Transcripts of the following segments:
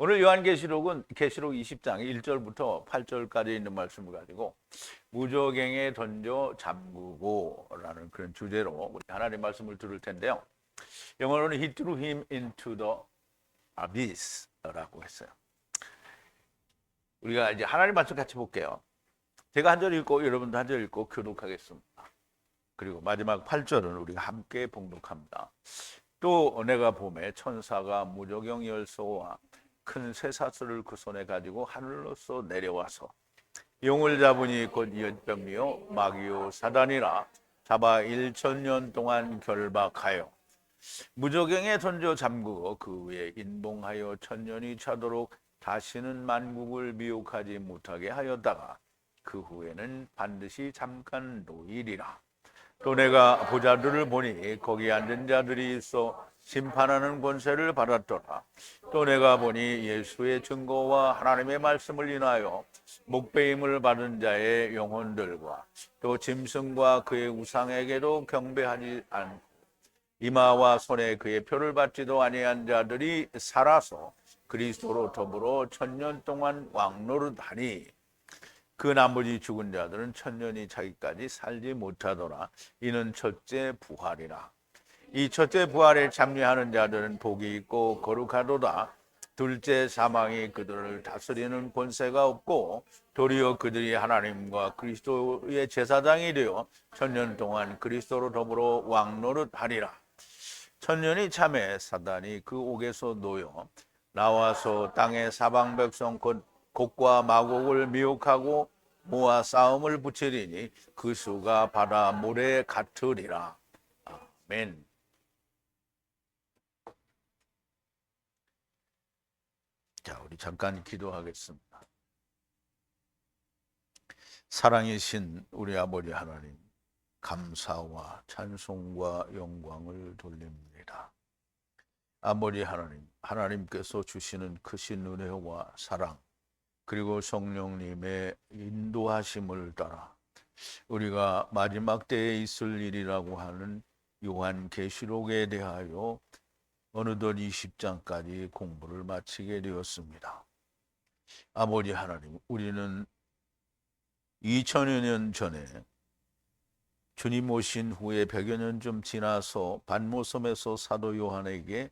오늘 요한계시록은 계시록 20장 1절부터 8절까지 있는 말씀을 가지고 무저갱에 던져 잠그고라는 그런 주제로 우리 하나님의 말씀을 들을 텐데요. 영어로는 He threw him into the abyss라고 했어요. 우리가 이제 하나님 말씀 같이 볼게요. 제가 한 절 읽고 여러분도 한 절 읽고 교독하겠습니다. 그리고 마지막 8절은 우리가 함께 봉독합니다. 또 내가 보매 천사가 무저갱 열쇠와 큰 쇠사슬을 그 손에 가지고 하늘로서 내려와서 용을 잡으니 곧 연병이요 마귀요 사단이라 잡아 1000년 동안 결박하여 무저갱에 던져 잠그고 그 위에 인봉하여 1000년이 차도록 다시는 만국을 미혹하지 못하게 하였다가 그 후에는 반드시 잠깐 노일이라. 또 내가 보자들을 보니 거기 앉은 자들이 있어 심판하는 권세를 받았더라. 또 내가 보니 예수의 증거와 하나님의 말씀을 인하여 목배임을 받은 자의 영혼들과 또 짐승과 그의 우상에게도 경배하지 않고 이마와 손에 그의 표를 받지도 아니한 자들이 살아서 그리스도로 더불어 1000년 동안 왕노릇하니 그 나머지 죽은 자들은 1000년이 차기까지 살지 못하더라. 이는 첫째 부활이라. 이 첫째 부활에 참여하는 자들은 복이 있고 거룩하도다. 둘째 사망이 그들을 다스리는 권세가 없고 도리어 그들이 하나님과 그리스도의 제사장이 되어 1000년 동안 그리스도로 더불어 왕노릇하리라. 1000년이 참에 사단이 그 옥에서 놓여 나와서 땅의 사방 백성 곧 곡과 마곡을 미혹하고 모아 싸움을 붙이리니 그 수가 바다 모래 같으리라. 아멘. 자, 우리 잠깐 기도하겠습니다. 사랑이신 우리 아버지 하나님, 감사와 찬송과 영광을 돌립니다. 아버지 하나님, 하나님께서 주시는 크신 은혜와 사랑, 그리고 성령님의 인도하심을 따라 우리가 마지막 때에 있을 일이라고 하는 요한계시록에 대하여 어느덧 20장까지 공부를 마치게 되었습니다. 아버지 하나님, 우리는 2000여 년 전에 주님 오신 후에 100여 년쯤 지나서 반모섬에서 사도 요한에게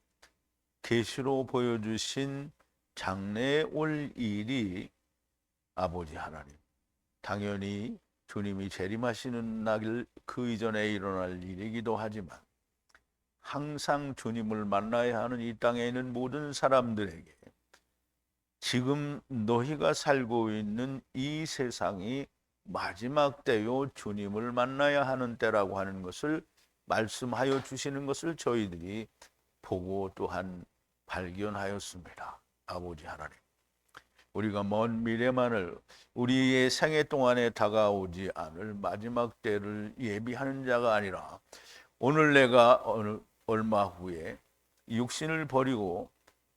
계시로 보여주신 장래에 올 일이 아버지 하나님, 당연히 주님이 재림하시는 날 그 이전에 일어날 일이기도 하지만 항상 주님을 만나야 하는 이 땅에 있는 모든 사람들에게 지금 너희가 살고 있는 이 세상이 마지막 때요 주님을 만나야 하는 때라고 하는 것을 말씀하여 주시는 것을 저희들이 보고 또한 발견하였습니다. 아버지 하나님, 우리가 먼 미래만을 우리의 생애 동안에 다가오지 않을 마지막 때를 예비하는 자가 아니라 오늘 내가 얼마 후에 육신을 버리고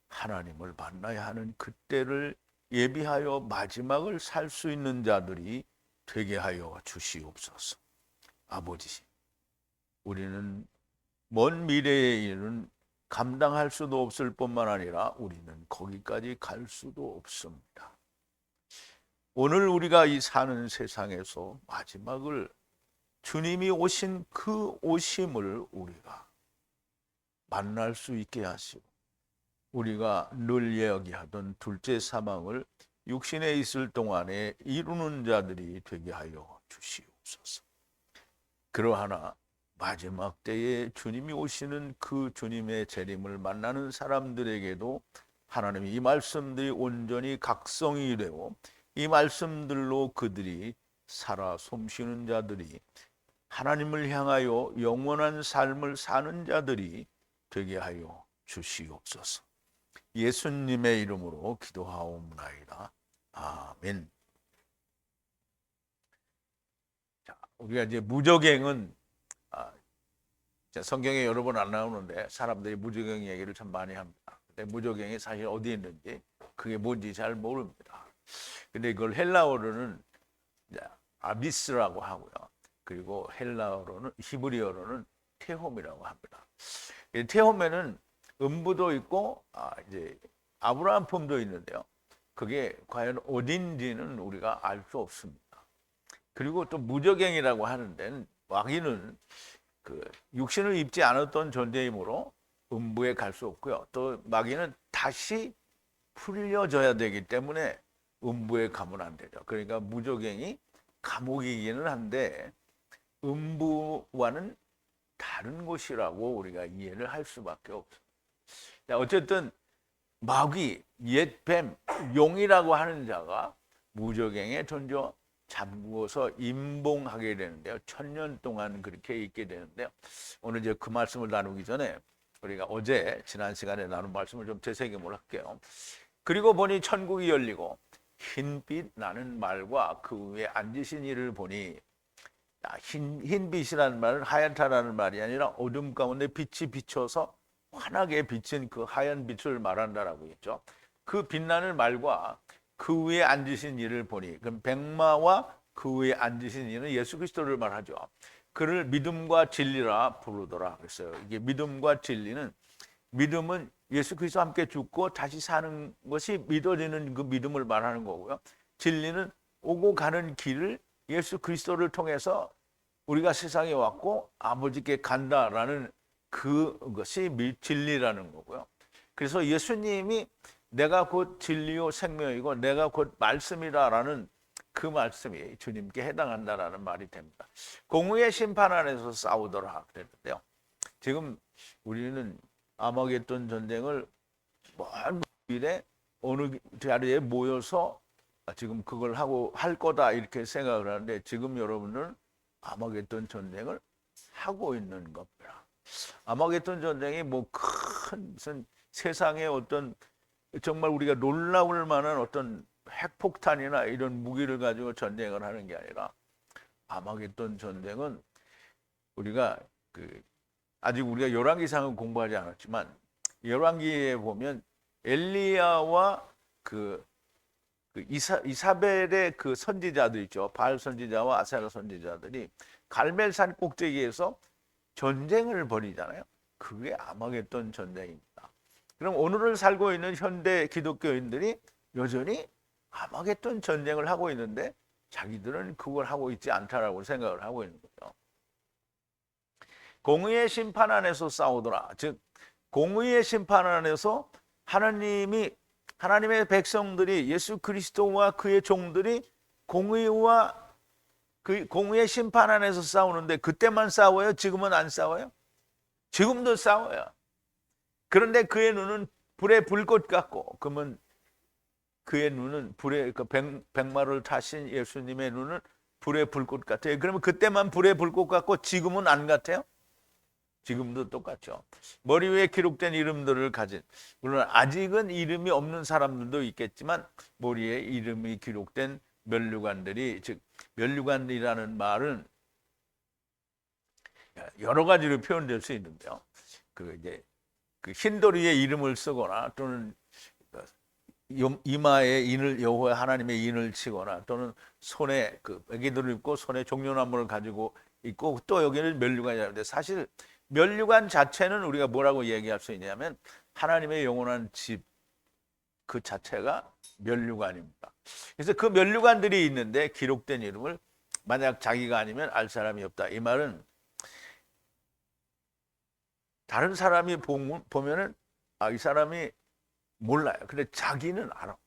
하나님을 만나야 하는 그때를 예비하여 마지막을 살 수 있는 자들이 되게 하여 주시옵소서. 아버지, 우리는 먼 미래의 일은 감당할 수도 없을 뿐만 아니라 우리는 거기까지 갈 수도 없습니다. 오늘 우리가 이 사는 세상에서 마지막을 주님이 오신 그 오심을 우리가 만날 수 있게 하시고 우리가 늘 이야기하던 둘째 사망을 육신에 있을 동안에 이루는 자들이 되게 하여 주시옵소서. 그러하나 마지막 때에 주님이 오시는 그 주님의 재림을 만나는 사람들에게도 하나님이 이 말씀들이 온전히 각성이 되고 이 말씀들로 그들이 살아 숨쉬는 자들이 하나님을 향하여 영원한 삶을 사는 자들이 되게 하여 주시옵소서. 예수님의 이름으로 기도하옵나이다. 아멘. 자, 우리가 이제 무저갱은 성경에 여러 번 안 나오는데 사람들이 무저갱 얘기를 참 많이 합니다. 근데 무저갱이 사실 어디 있는지 그게 뭔지 잘 모릅니다. 근데 이걸 헬라어로는 아비스라고 하고요. 그리고 헬라어로는 히브리어로는 테홈이라고 합니다. 테홈에는 음부도 있고 이제 아브라함 품도 있는데요. 그게 과연 어딘지는 우리가 알 수 없습니다. 그리고 또 무저갱이라고 하는 데는 마귀는 그 육신을 입지 않았던 존재이므로 음부에 갈 수 없고요. 또 마귀는 다시 풀려져야 되기 때문에 음부에 가면 안 되죠. 그러니까 무저갱이 감옥이기는 한데 음부와는 다른 곳이라고 우리가 이해를 할 수밖에 없어요. 어쨌든 마귀, 옛뱀, 용이라고 하는 자가 무저갱에 던져 잠그어서 임봉하게 되는데요. 1000년 동안 그렇게 있게 되는데요. 오늘 이제 그 말씀을 나누기 전에 우리가 어제 지난 시간에 나눈 말씀을 좀 되새김을 할게요. 그리고 보니 천국이 열리고 흰빛 나는 말과 그 위에 앉으신 이를 보니, 흰빛이라는 말은 하얗다라는 말이 아니라 어둠 가운데 빛이 비춰서 환하게 비친 그 하얀 빛을 말한다라고 했죠. 그 빛나는 말과 그 위에 앉으신 이를 보니, 그럼 백마와 그 위에 앉으신 이는 예수 그리스도를 말하죠. 그를 믿음과 진리라 부르더라 그랬어요. 이게 믿음과 진리는, 믿음은 예수 그리스도와 함께 죽고 다시 사는 것이 믿어지는 그 믿음을 말하는 거고요. 진리는 오고 가는 길을 예수 그리스도를 통해서 우리가 세상에 왔고 아버지께 간다라는 그것이 진리라는 거고요. 그래서 예수님이 내가 곧 진리요 생명이고 내가 곧 말씀이다라는 그 말씀이 주님께 해당한다라는 말이 됩니다. 공의의 심판 안에서 싸우더라 그랬는데요. 지금 우리는 아마겟돈 전쟁을 먼 미래 어느 자리에 모여서 지금 그걸 하고 할 거다 이렇게 생각을 하는데, 지금 여러분은 아마겟돈 전쟁을 하고 있는 겁니다. 아마겟돈 전쟁이 뭐 큰 무슨 세상에 어떤 정말 우리가 놀라울 만한 어떤 핵폭탄이나 이런 무기를 가지고 전쟁을 하는 게 아니라, 아마겟돈 전쟁은 우리가 아직 우리가 열왕기상은 공부하지 않았지만 열왕기에 보면 엘리야와 이사벨의 그 선지자들 있죠. 바알 선지자와 아세라 선지자들이 갈멜산 꼭대기에서 전쟁을 벌이잖아요. 그게 아마겟돈 전쟁입니다. 그럼 오늘을 살고 있는 현대 기독교인들이 여전히 아마겟돈 전쟁을 하고 있는데 자기들은 그걸 하고 있지 않다라고 생각을 하고 있는 거죠. 공의의 심판 안에서 싸우더라. 즉 공의의 심판 안에서 하나님의 백성들이, 예수 그리스도와 그의 종들이 공의와 그 공의의 심판 안에서 싸우는데, 그때만 싸워요? 지금은 안 싸워요? 지금도 싸워요. 그런데 그의 눈은 불의 불꽃 같고, 그러면 그의 눈은 불의 백마를 타신 예수님의 눈은 불의 불꽃 같아요. 그러면 그때만 불의 불꽃 같고 지금은 안 같아요? 지금도 똑같죠. 머리 위에 기록된 이름들을 가진, 물론 아직은 이름이 없는 사람들도 있겠지만 머리에 이름이 기록된 면류관들이, 즉 면류관이라는 말은 여러 가지로 표현될 수 있는데요. 이제 흰돌이에 이름을 쓰거나, 또는 이마에 인을, 여호와 하나님의 인을 치거나, 또는 손에 베개들을 입고 손에 종려나무를 가지고 있고, 또 여기는 면류관이라는데, 사실 면류관 자체는 우리가 뭐라고 얘기할 수 있냐면 하나님의 영원한 집, 그 자체가 면류관입니다. 그래서 그 면류관들이 있는데 기록된 이름을 만약 자기가 아니면 알 사람이 없다. 이 말은 다른 사람이 보면은 이 사람이 몰라요. 근데 자기는 알아.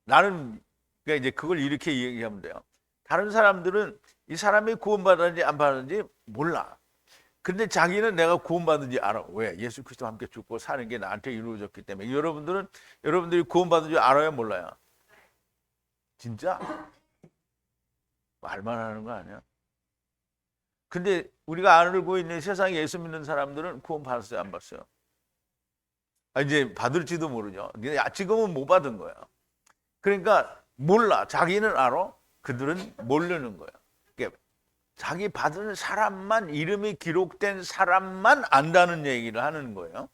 나는 그러니까 이제 그걸 이렇게 얘기하면 돼요. 다른 사람들은 이 사람이 구원받았는지 안 받았는지 몰라. 근데 자기는 내가 구원받은지 알아. 왜? 예수 그리스도와 함께 죽고 사는 게 나한테 이루어졌기 때문에. 여러분들이 구원받은 줄 알아요? 몰라요? 진짜? 말만 하는 거 아니야? 근데 우리가 알고 있는 세상에 예수 믿는 사람들은 구원 받았어요? 안 받았어요? 이제 받을지도 모르죠. 지금은 못 받은 거야. 그러니까 몰라. 자기는 알아. 그들은 모르는 거야. 그러니까 자기 받은 사람만, 이름이 기록된 사람만 안다는 얘기를 하는 거예요.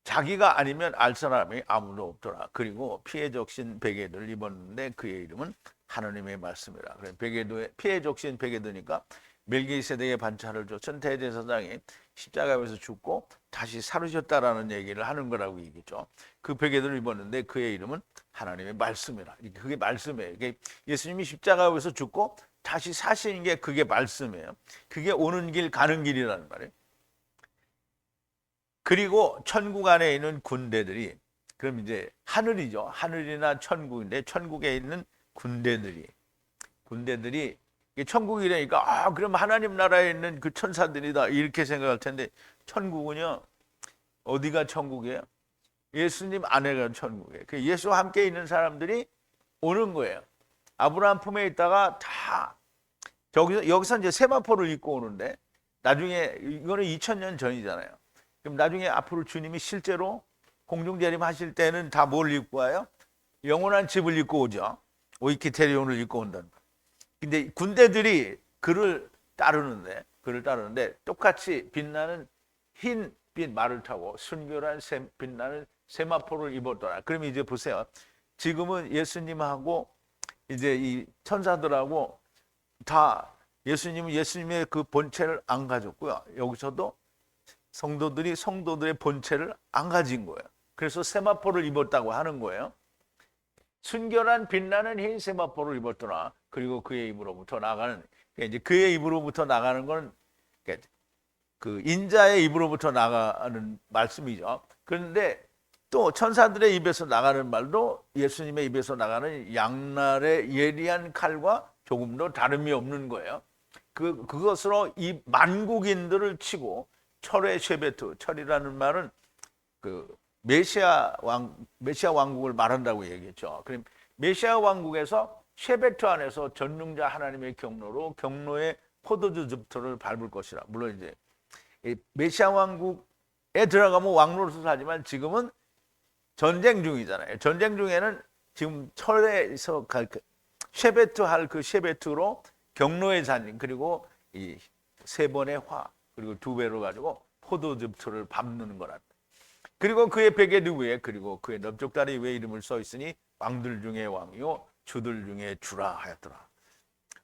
자기가 아니면 알 사람이 아무도 없더라. 그리고 피해 적신 베개를 입었는데 그의 이름은 하나님의 말씀이라. 그래, 피해 적신 베개드니까 멜기세덱의 반차를 줬던 대제사장이 십자가에서 죽고 다시 살으셨다라는 얘기를 하는 거라고 얘기죠. 그 베개들을 입었는데 그의 이름은 하나님의 말씀이라. 그게 말씀이에요. 예수님이 십자가에서 죽고 다시 사시는 게 그게 말씀이에요. 그게 오는 길 가는 길이라는 말이에요. 그리고 천국 안에 있는 군대들이, 그럼 이제 하늘이죠. 하늘이나 천국인데 천국에 있는 군대들이 천국이라니까 그럼 하나님 나라에 있는 그 천사들이다 이렇게 생각할 텐데, 천국은요 어디가 천국이에요? 예수님 안에가 천국이에요. 그 예수와 함께 있는 사람들이 오는 거예요. 아브라함 품에 있다가 다 여기서 이제 세마포를 입고 오는데, 나중에 이거는 2000년 전이잖아요. 그럼 나중에 앞으로 주님이 실제로 공중재림 하실 때는 다 뭘 입고 와요? 영원한 집을 입고 오죠. 오이키테리온을 입고 온다는 거예요. 근데 군대들이 그를 따르는데 똑같이 빛나는 흰빛 말을 타고 순결한 빛나는 세마포를 입었더라. 그럼 이제 보세요. 지금은 예수님하고 이제 이 천사들하고 다 예수님은 예수님의 그 본체를 안 가졌고요. 여기서도 성도들의 본체를 안 가진 거예요. 그래서 세마포를 입었다고 하는 거예요. 순결한 빛나는 흰 세마포를 입었더라. 그리고 그의 입으로부터 나가는, 이제 그의 입으로부터 나가는 건 그 인자의 입으로부터 나가는 말씀이죠. 그런데 또 천사들의 입에서 나가는 말도 예수님의 입에서 나가는 양날의 예리한 칼과 조금도 다름이 없는 거예요. 그것으로 이 만국인들을 치고 철의 쉐베트, 철이라는 말은 그 메시아 왕국을 말한다고 얘기했죠. 그럼 메시아 왕국에서 쉐베트 안에서 전능자 하나님의 경로로 경로의 포도주 즙터를 밟을 것이라. 물론 이제 메시아 왕국에 들어가면 왕노릇을 하지만 지금은 전쟁 중이잖아요. 전쟁 중에는 지금 철에서 쉐베트 할 그 쉐베트로 경로의 잔, 그리고 이 세 번의 화, 그리고 두 배로 가지고 포도즙틀을 밟는 거랍니다. 그리고 그의 베개 위에, 그리고 그의 넓적다리 위에 이름을 써 있으니 왕들 중에 왕이요 주들 중에 주라 하였더라.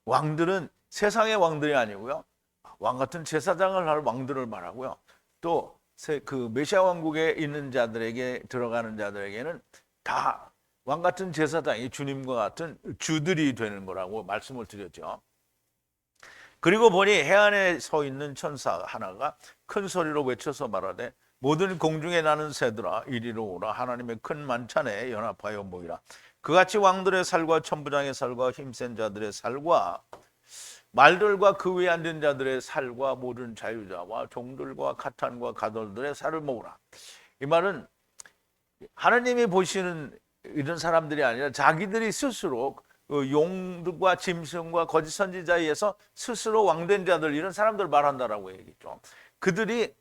왕들은 세상의 왕들이 아니고요, 왕 같은 제사장을 할 왕들을 말하고요, 또 그 메시아 왕국에 있는 자들에게 들어가는 자들에게는 다 왕 같은 제사장이 주님과 같은 주들이 되는 거라고 말씀을 드렸죠. 그리고 보니 해안에 서 있는 천사 하나가 큰 소리로 외쳐서 말하되 모든 공중에 나는 새들아 이리로 오라. 하나님의 큰 만찬에 연합하여 모이라. 그같이 왕들의 살과 천부장의 살과 힘센 자들의 살과 말들과 그 위에 앉은 자들의 살과 모든 자유자와 종들과 가탄과 가돌들의 살을 모으라. 이 말은 하나님이 보시는 이런 사람들이 아니라 자기들이 스스로 용들과 짐승과 거짓 선지자에 의해서 스스로 왕된 자들, 이런 사람들 말한다라고 얘기했죠. 그들이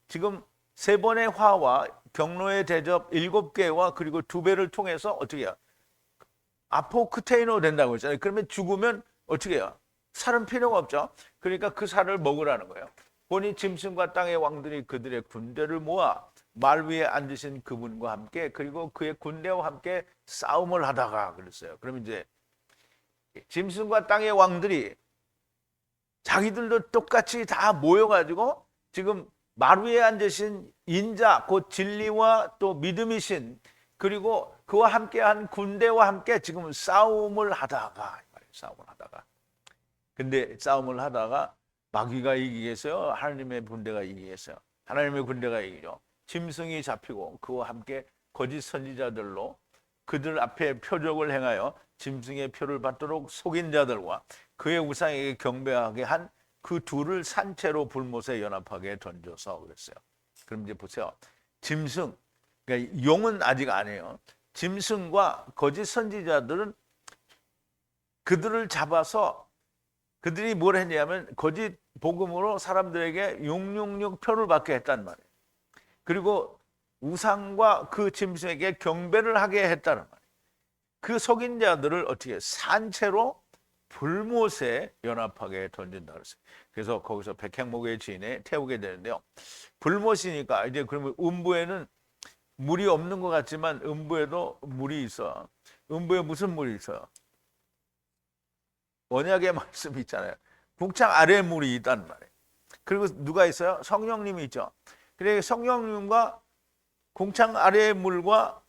지금 세 번의 화와 경로의 대접 7개와 그리고 2배를 통해서 어떻게 해요? 아포크테이노 된다고 했잖아요. 그러면 죽으면 어떻게 해요? 살은 필요가 없죠. 그러니까 그 살을 먹으라는 거예요. 보니 짐승과 땅의 왕들이 그들의 군대를 모아 말 위에 앉으신 그분과 함께 그리고 그의 군대와 함께 싸움을 하다가 그랬어요. 그럼 이제 짐승과 땅의 왕들이 자기들도 똑같이 다 모여가지고 지금 말 위에 앉으신 인자, 곧 진리와 또 믿음이신, 그리고 그와 함께한 군대와 함께 지금 싸움을 하다가 근데 싸움을 하다가 마귀가 이기겠어요? 하나님의 군대가 이기겠어요? 하나님의 군대가 이기죠. 짐승이 잡히고 그와 함께 거짓 선지자들로 그들 앞에 표적을 행하여 짐승의 표를 받도록 속인 자들과 그의 우상에게 경배하게 한 그 둘을 산채로 불못에 연합하게 던져서 그랬어요. 그럼 이제 보세요. 짐승, 그러니까 용은 아직 아니에요. 짐승과 거짓 선지자들은 그들을 잡아서 그들이 뭘 했냐면 거짓 복음으로 사람들에게 666표를 받게 했단 말이에요. 그리고 우상과 그 짐승에게 경배를 하게 했다는 말이에요. 그 속인 자들을 어떻게 산채로 불못에 연합하게 던진다 그랬어요. 그래서 거기서 백향목의 진에 태우게 되는데요. 불못이니까 이제 그러면 음부에는 물이 없는 것 같지만 음부에도 물이 있어. 음부에 무슨 물이 있어요? 언약의 말씀이 있잖아요. 궁창 아래에 물이 있단 말이에요. 그리고 누가 있어요? 성령님이 있죠. 그래 성령님과 공창 아래의 물과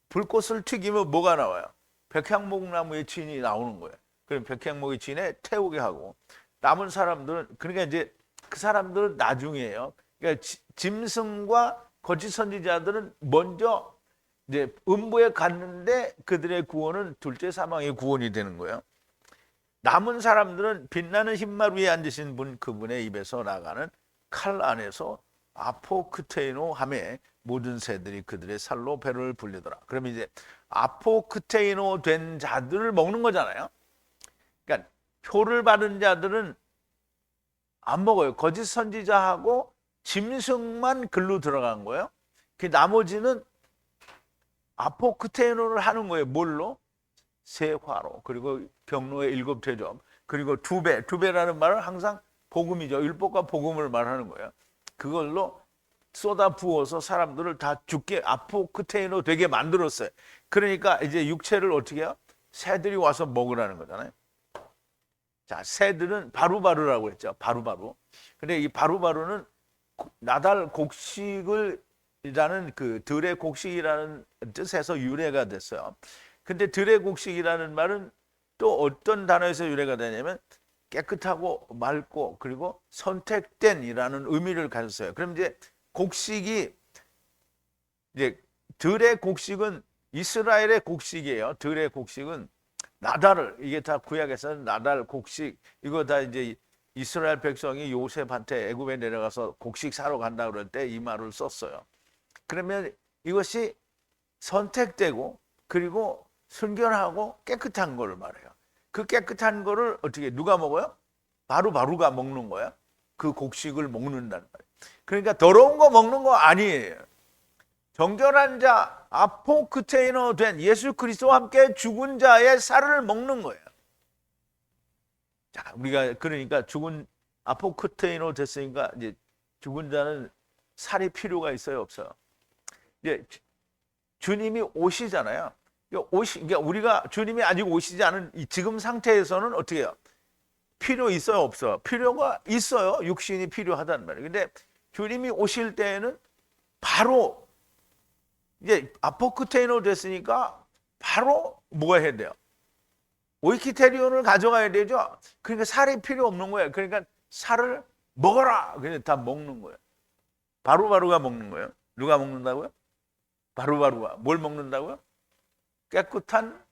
불꽃을 튀기면 뭐가 나와요? 백향목나무의 진이 나오는 거예요. 그럼 백향목의 진에 태우게 하고 남은 사람들은 그러니까 이제 그 사람들은 나중이에요. 그러니까 짐승과 거짓 선지자들은 먼저 이제 음부에 갔는데 그들의 구원은 둘째 사망의 구원이 되는 거예요. 남은 사람들은 빛나는 흰말 위에 앉으신 분 그분의 입에서 나가는 칼 안에서 아포크테이노 함에 모든 새들이 그들의 살로 배를 불리더라. 그러면 이제 아포크테이노 된 자들을 먹는 거잖아요. 그러니까 표를 받은 자들은 안 먹어요. 거짓 선지자하고 짐승만 글로 들어간 거예요. 그 나머지는 아포크테이노를 하는 거예요. 뭘로? 세화로. 그리고 경로의 7대접. 그리고 2배. 2배라는 말은 항상 복음이죠. 율법과 복음을 말하는 거예요. 그걸로 쏟아 부어서 사람들을 다 죽게 아포크테이노 되게 만들었어요. 그러니까 이제 육체를 어떻게 해요? 새들이 와서 먹으라는 거잖아요. 자, 새들은 바루바루라고 했죠. 바루바루. 근데 이 바루바루는 나달 곡식을 이라는 그 들의 곡식이라는 뜻에서 유래가 됐어요. 근데 들의 곡식이라는 말은 또 어떤 단어에서 유래가 되냐면 깨끗하고 맑고 그리고 선택된이라는 의미를 가졌어요. 그럼 이제 곡식이 이제 들의 곡식은 이스라엘의 곡식이에요. 들의 곡식은 나달을 이게 다 구약에서는 나달 곡식 이거 다 이제 이스라엘 백성이 요셉한테 애굽에 내려가서 곡식 사러 간다 그럴 때 이 말을 썼어요. 그러면 이것이 선택되고 그리고 순결하고 깨끗한 걸 말해요. 그 깨끗한 거를 어떻게 누가 먹어요? 바루바루가 먹는 거야. 그 곡식을 먹는다는 말이에요. 그러니까 더러운 거 먹는 거 아니에요. 정결한 자, 아포크테이노 된 예수 그리스도와 함께 죽은 자의 살을 먹는 거예요. 자, 우리가 그러니까 죽은 아포크테이노 됐으니까 이제 죽은 자는 살이 필요가 있어요, 없어요? 이제 주님이 오시잖아요. 그러니까 우리가 주님이 아직 오시지 않은 지금 상태에서는 어떻게 해요? 필요 있어요, 없어요? 필요가 있어요. 육신이 필요하단 말이에요. 근데 주님이 오실 때에는 바로 이제 아포크테이노 됐으니까 바로 뭐가 해야 돼요? 오이키테리온을 가져가야 되죠. 그러니까 살이 필요 없는 거예요. 그러니까 살을 먹어라. 그냥 다 먹는 거예요. 바루바루가 먹는 거예요. 누가 먹는다고요? 바루바루가 뭘 먹는다고요? 깨끗한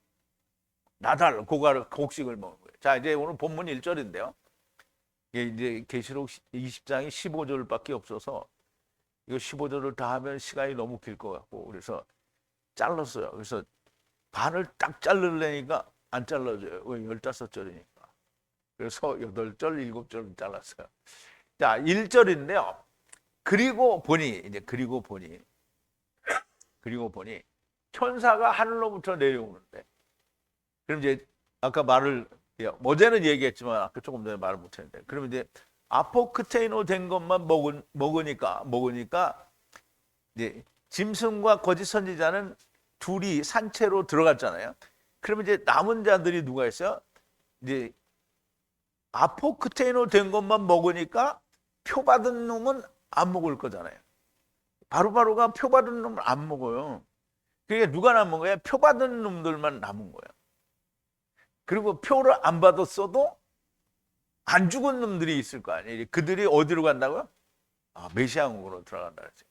나달 곡식을 먹는 거예요. 자, 이제 오늘 본문 1절인데요. 이제 계시록 20장이 15절밖에 없어서 이거 15절을 다 하면 시간이 너무 길 것 같고 그래서 잘랐어요. 그래서 반을 딱 자르려니까 안 잘라져요. 왜? 15절이니까. 그래서 8절, 7절 잘랐어요. 자, 1절인데요. 그리고 보니 천사가 하늘로부터 내려오는데 그럼 이제 아까 말을 어제는 얘기했지만 아까 조금 전에 말을 못했는데 그러면 이제 아포크테이노 된 것만 먹으니까 이제 짐승과 거짓 선지자는 둘이 산채로 들어갔잖아요. 그러면 이제 남은 자들이 누가 있어요? 이제 아포크테이노 된 것만 먹으니까 표 받은 놈은 안 먹을 거잖아요. 바루바루가 표 받은 놈을 안 먹어요. 그러니까 누가 남은 거야? 표 받은 놈들만 남은 거야. 그리고 표를 안 받았어도 안 죽은 놈들이 있을 거 아니에요. 그들이 어디로 간다고요? 메시아국으로 들어간다 그랬어요.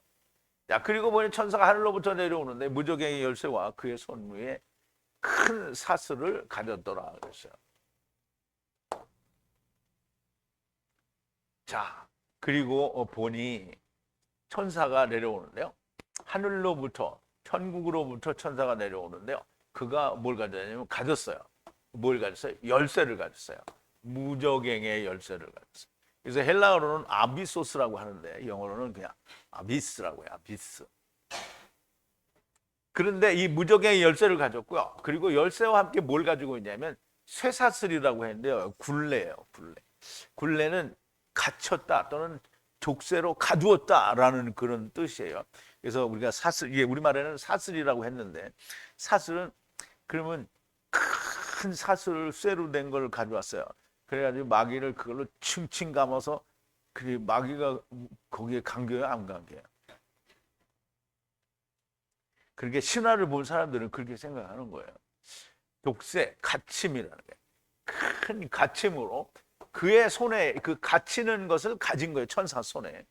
자, 그리고 보니 천사가 하늘로부터 내려오는데 무저갱의 열쇠와 그의 손 위에 큰 사슬을 가졌더라 그랬어요. 자, 그리고 보니 천사가 내려오는데요. 하늘로부터 천국으로부터 천사가 내려오는데요. 그가 뭘 가졌냐면 가졌어요. 뭘 가졌어요? 열쇠를 가졌어요. 무저갱의 열쇠를 가졌어요. 그래서 헬라어로는 아비소스라고 하는데 영어로는 그냥 아비스라고 해요. 아비스. 그런데 이 무저갱의 열쇠를 가졌고요. 그리고 열쇠와 함께 뭘 가지고 있냐면 쇠사슬이라고 했는데요. 굴레예요. 굴레는 갇혔다 또는 족쇄로 가두었다라는 그런 뜻이에요. 그래서 우리가 사슬, 이게 우리말에는 사슬이라고 했는데 사슬은 그러면 큰 사슬을 쇠로 된 걸 가져왔어요. 그래가지고 마귀를 그걸로 칭칭 감아서 그 마귀가 거기에 감겨요, 안 감겨요? 그렇게 신화를 본 사람들은 그렇게 생각하는 거예요. 독세, 갇힘이라는 게 큰 갇힘으로 그의 손에 그 갇히는 것을 가진 거예요. 천사 손에.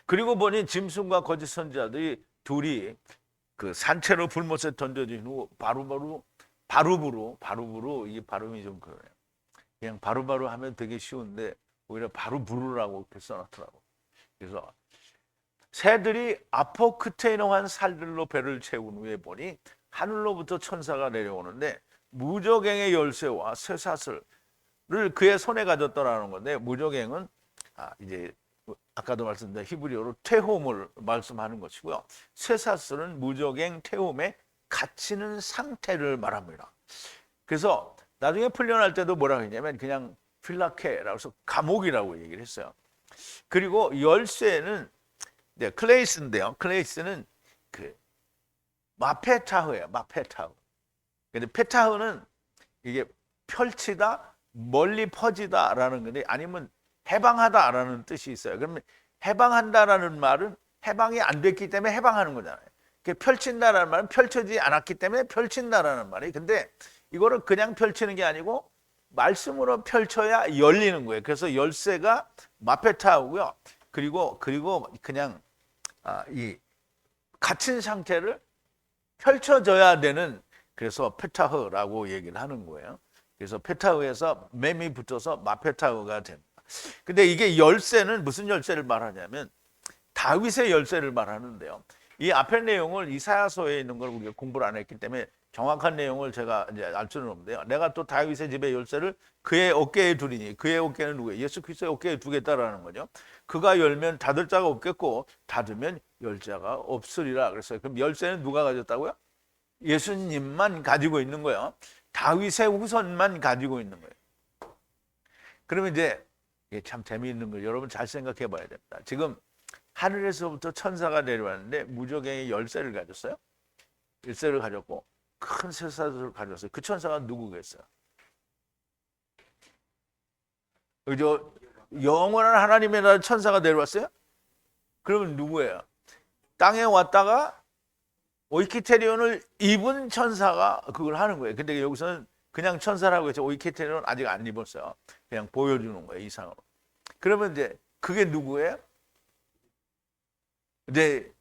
그리고 보니 짐승과 거짓 선지자들이 둘이 그 산채로 불못에 던져진 후 바루브로 이 발음이 좀 그러네요. 그냥 바로바로 하면 되게 쉬운데 오히려 바루브루라고 이렇게 써놨더라고. 그래서 새들이 아포크테노한 살들로 배를 채운 후에 보니 하늘로부터 천사가 내려오는데 무저갱의 열쇠와 쇠사슬을 그의 손에 가졌더라는 건데, 무저갱은 이제 아까도 말씀드린 히브리어로 테홈을 말씀하는 것이고요. 쇠사슬은 무저갱 테홈에 갇히는 상태를 말합니다. 그래서 나중에 풀려날 때도 뭐라고 했냐면 그냥 필라케라고 해서 감옥이라고 얘기를 했어요. 그리고 열쇠는 클레이스인데요. 클레이스는 그 마페타흐예요. 마페타흐. 근데 페타흐는 이게 펼치다, 멀리 퍼지다라는 건데, 아니면 해방하다라는 뜻이 있어요. 그러면 해방한다라는 말은 해방이 안 됐기 때문에 해방하는 거잖아요. 펼친다라는 말은 펼쳐지지 않았기 때문에 펼친다라는 말이에요. 근데 이거를 그냥 펼치는 게 아니고 말씀으로 펼쳐야 열리는 거예요. 그래서 열쇠가 마페타우고요. 그리고 그냥 이 갇힌 상태를 펼쳐져야 되는, 그래서 페타흐라고 얘기를 하는 거예요. 그래서 페타흐에서 맴이 붙어서 마페타흐가 됩니다. 근데 이게 열쇠는 무슨 열쇠를 말하냐면 다윗의 열쇠를 말하는데요. 이 앞의 내용을 이사야서에 있는 걸 우리가 공부를 안 했기 때문에 정확한 내용을 제가 이제 알 수는 없는데요. 내가 또 다윗의 집의 열쇠를 그의 어깨에 두리니, 그의 어깨는 누구예요? 예수 그리스도의 어깨에 두겠다라는 거죠. 그가 열면 닫을 자가 없겠고 닫으면 열 자가 없으리라 그랬어요. 그럼 열쇠는 누가 가졌다고요? 예수님만 가지고 있는 거예요. 다윗의 후손만 가지고 있는 거예요. 그러면 이제 이게 참 재미있는 거예요. 여러분 잘 생각해 봐야 됩니다. 지금 하늘에서부터 천사가 내려왔는데 무저갱이 열쇠를 가졌어요. 열쇠를 가졌고 큰 쇠사슬을 가졌어요. 그 천사가 누구겠어요? 그죠? 영원한 하나님의 나라 천사가 내려왔어요? 그러면 누구예요? 땅에 왔다가 오이키테리온을 입은 천사가 그걸 하는 거예요. 근데 여기서는 그냥 천사라고 해서 오이키테리온은 아직 안 입었어요. 그냥 보여주는 거예요, 이상으로. 그러면 이제 그게 누구예요? 이제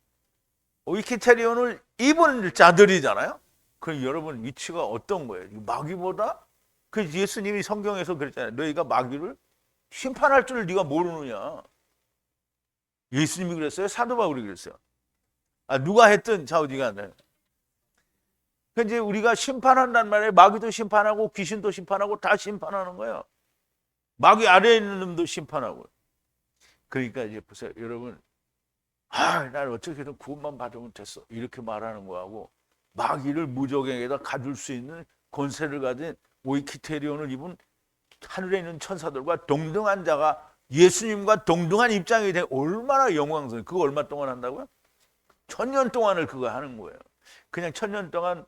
오이키테리온을 입은 자들이잖아요. 그럼 여러분 위치가 어떤 거예요? 마귀보다? 그 예수님이 성경에서 그랬잖아요. 너희가 마귀를 심판할 줄 네가 모르느냐. 예수님이 그랬어요? 사도 바울이 그랬어요? 누가 했든 자우지가 네. 이제 우리가 심판한단 말이에요. 마귀도 심판하고 귀신도 심판하고 다 심판하는 거예요. 마귀 아래에 있는 놈도 심판하고. 그러니까 이제 보세요, 여러분. 난 어떻게든 구원만 받으면 됐어. 이렇게 말하는 거하고 마귀를 무저갱에다 가둘 수 있는 권세를 가진 오이키테리온을 입은 하늘에 있는 천사들과 동등한 자가 예수님과 동등한 입장이 돼 얼마나 영광스러워요. 그거 얼마 동안 한다고요? 1000년 동안을 그거 하는 거예요. 그냥 1000년 동안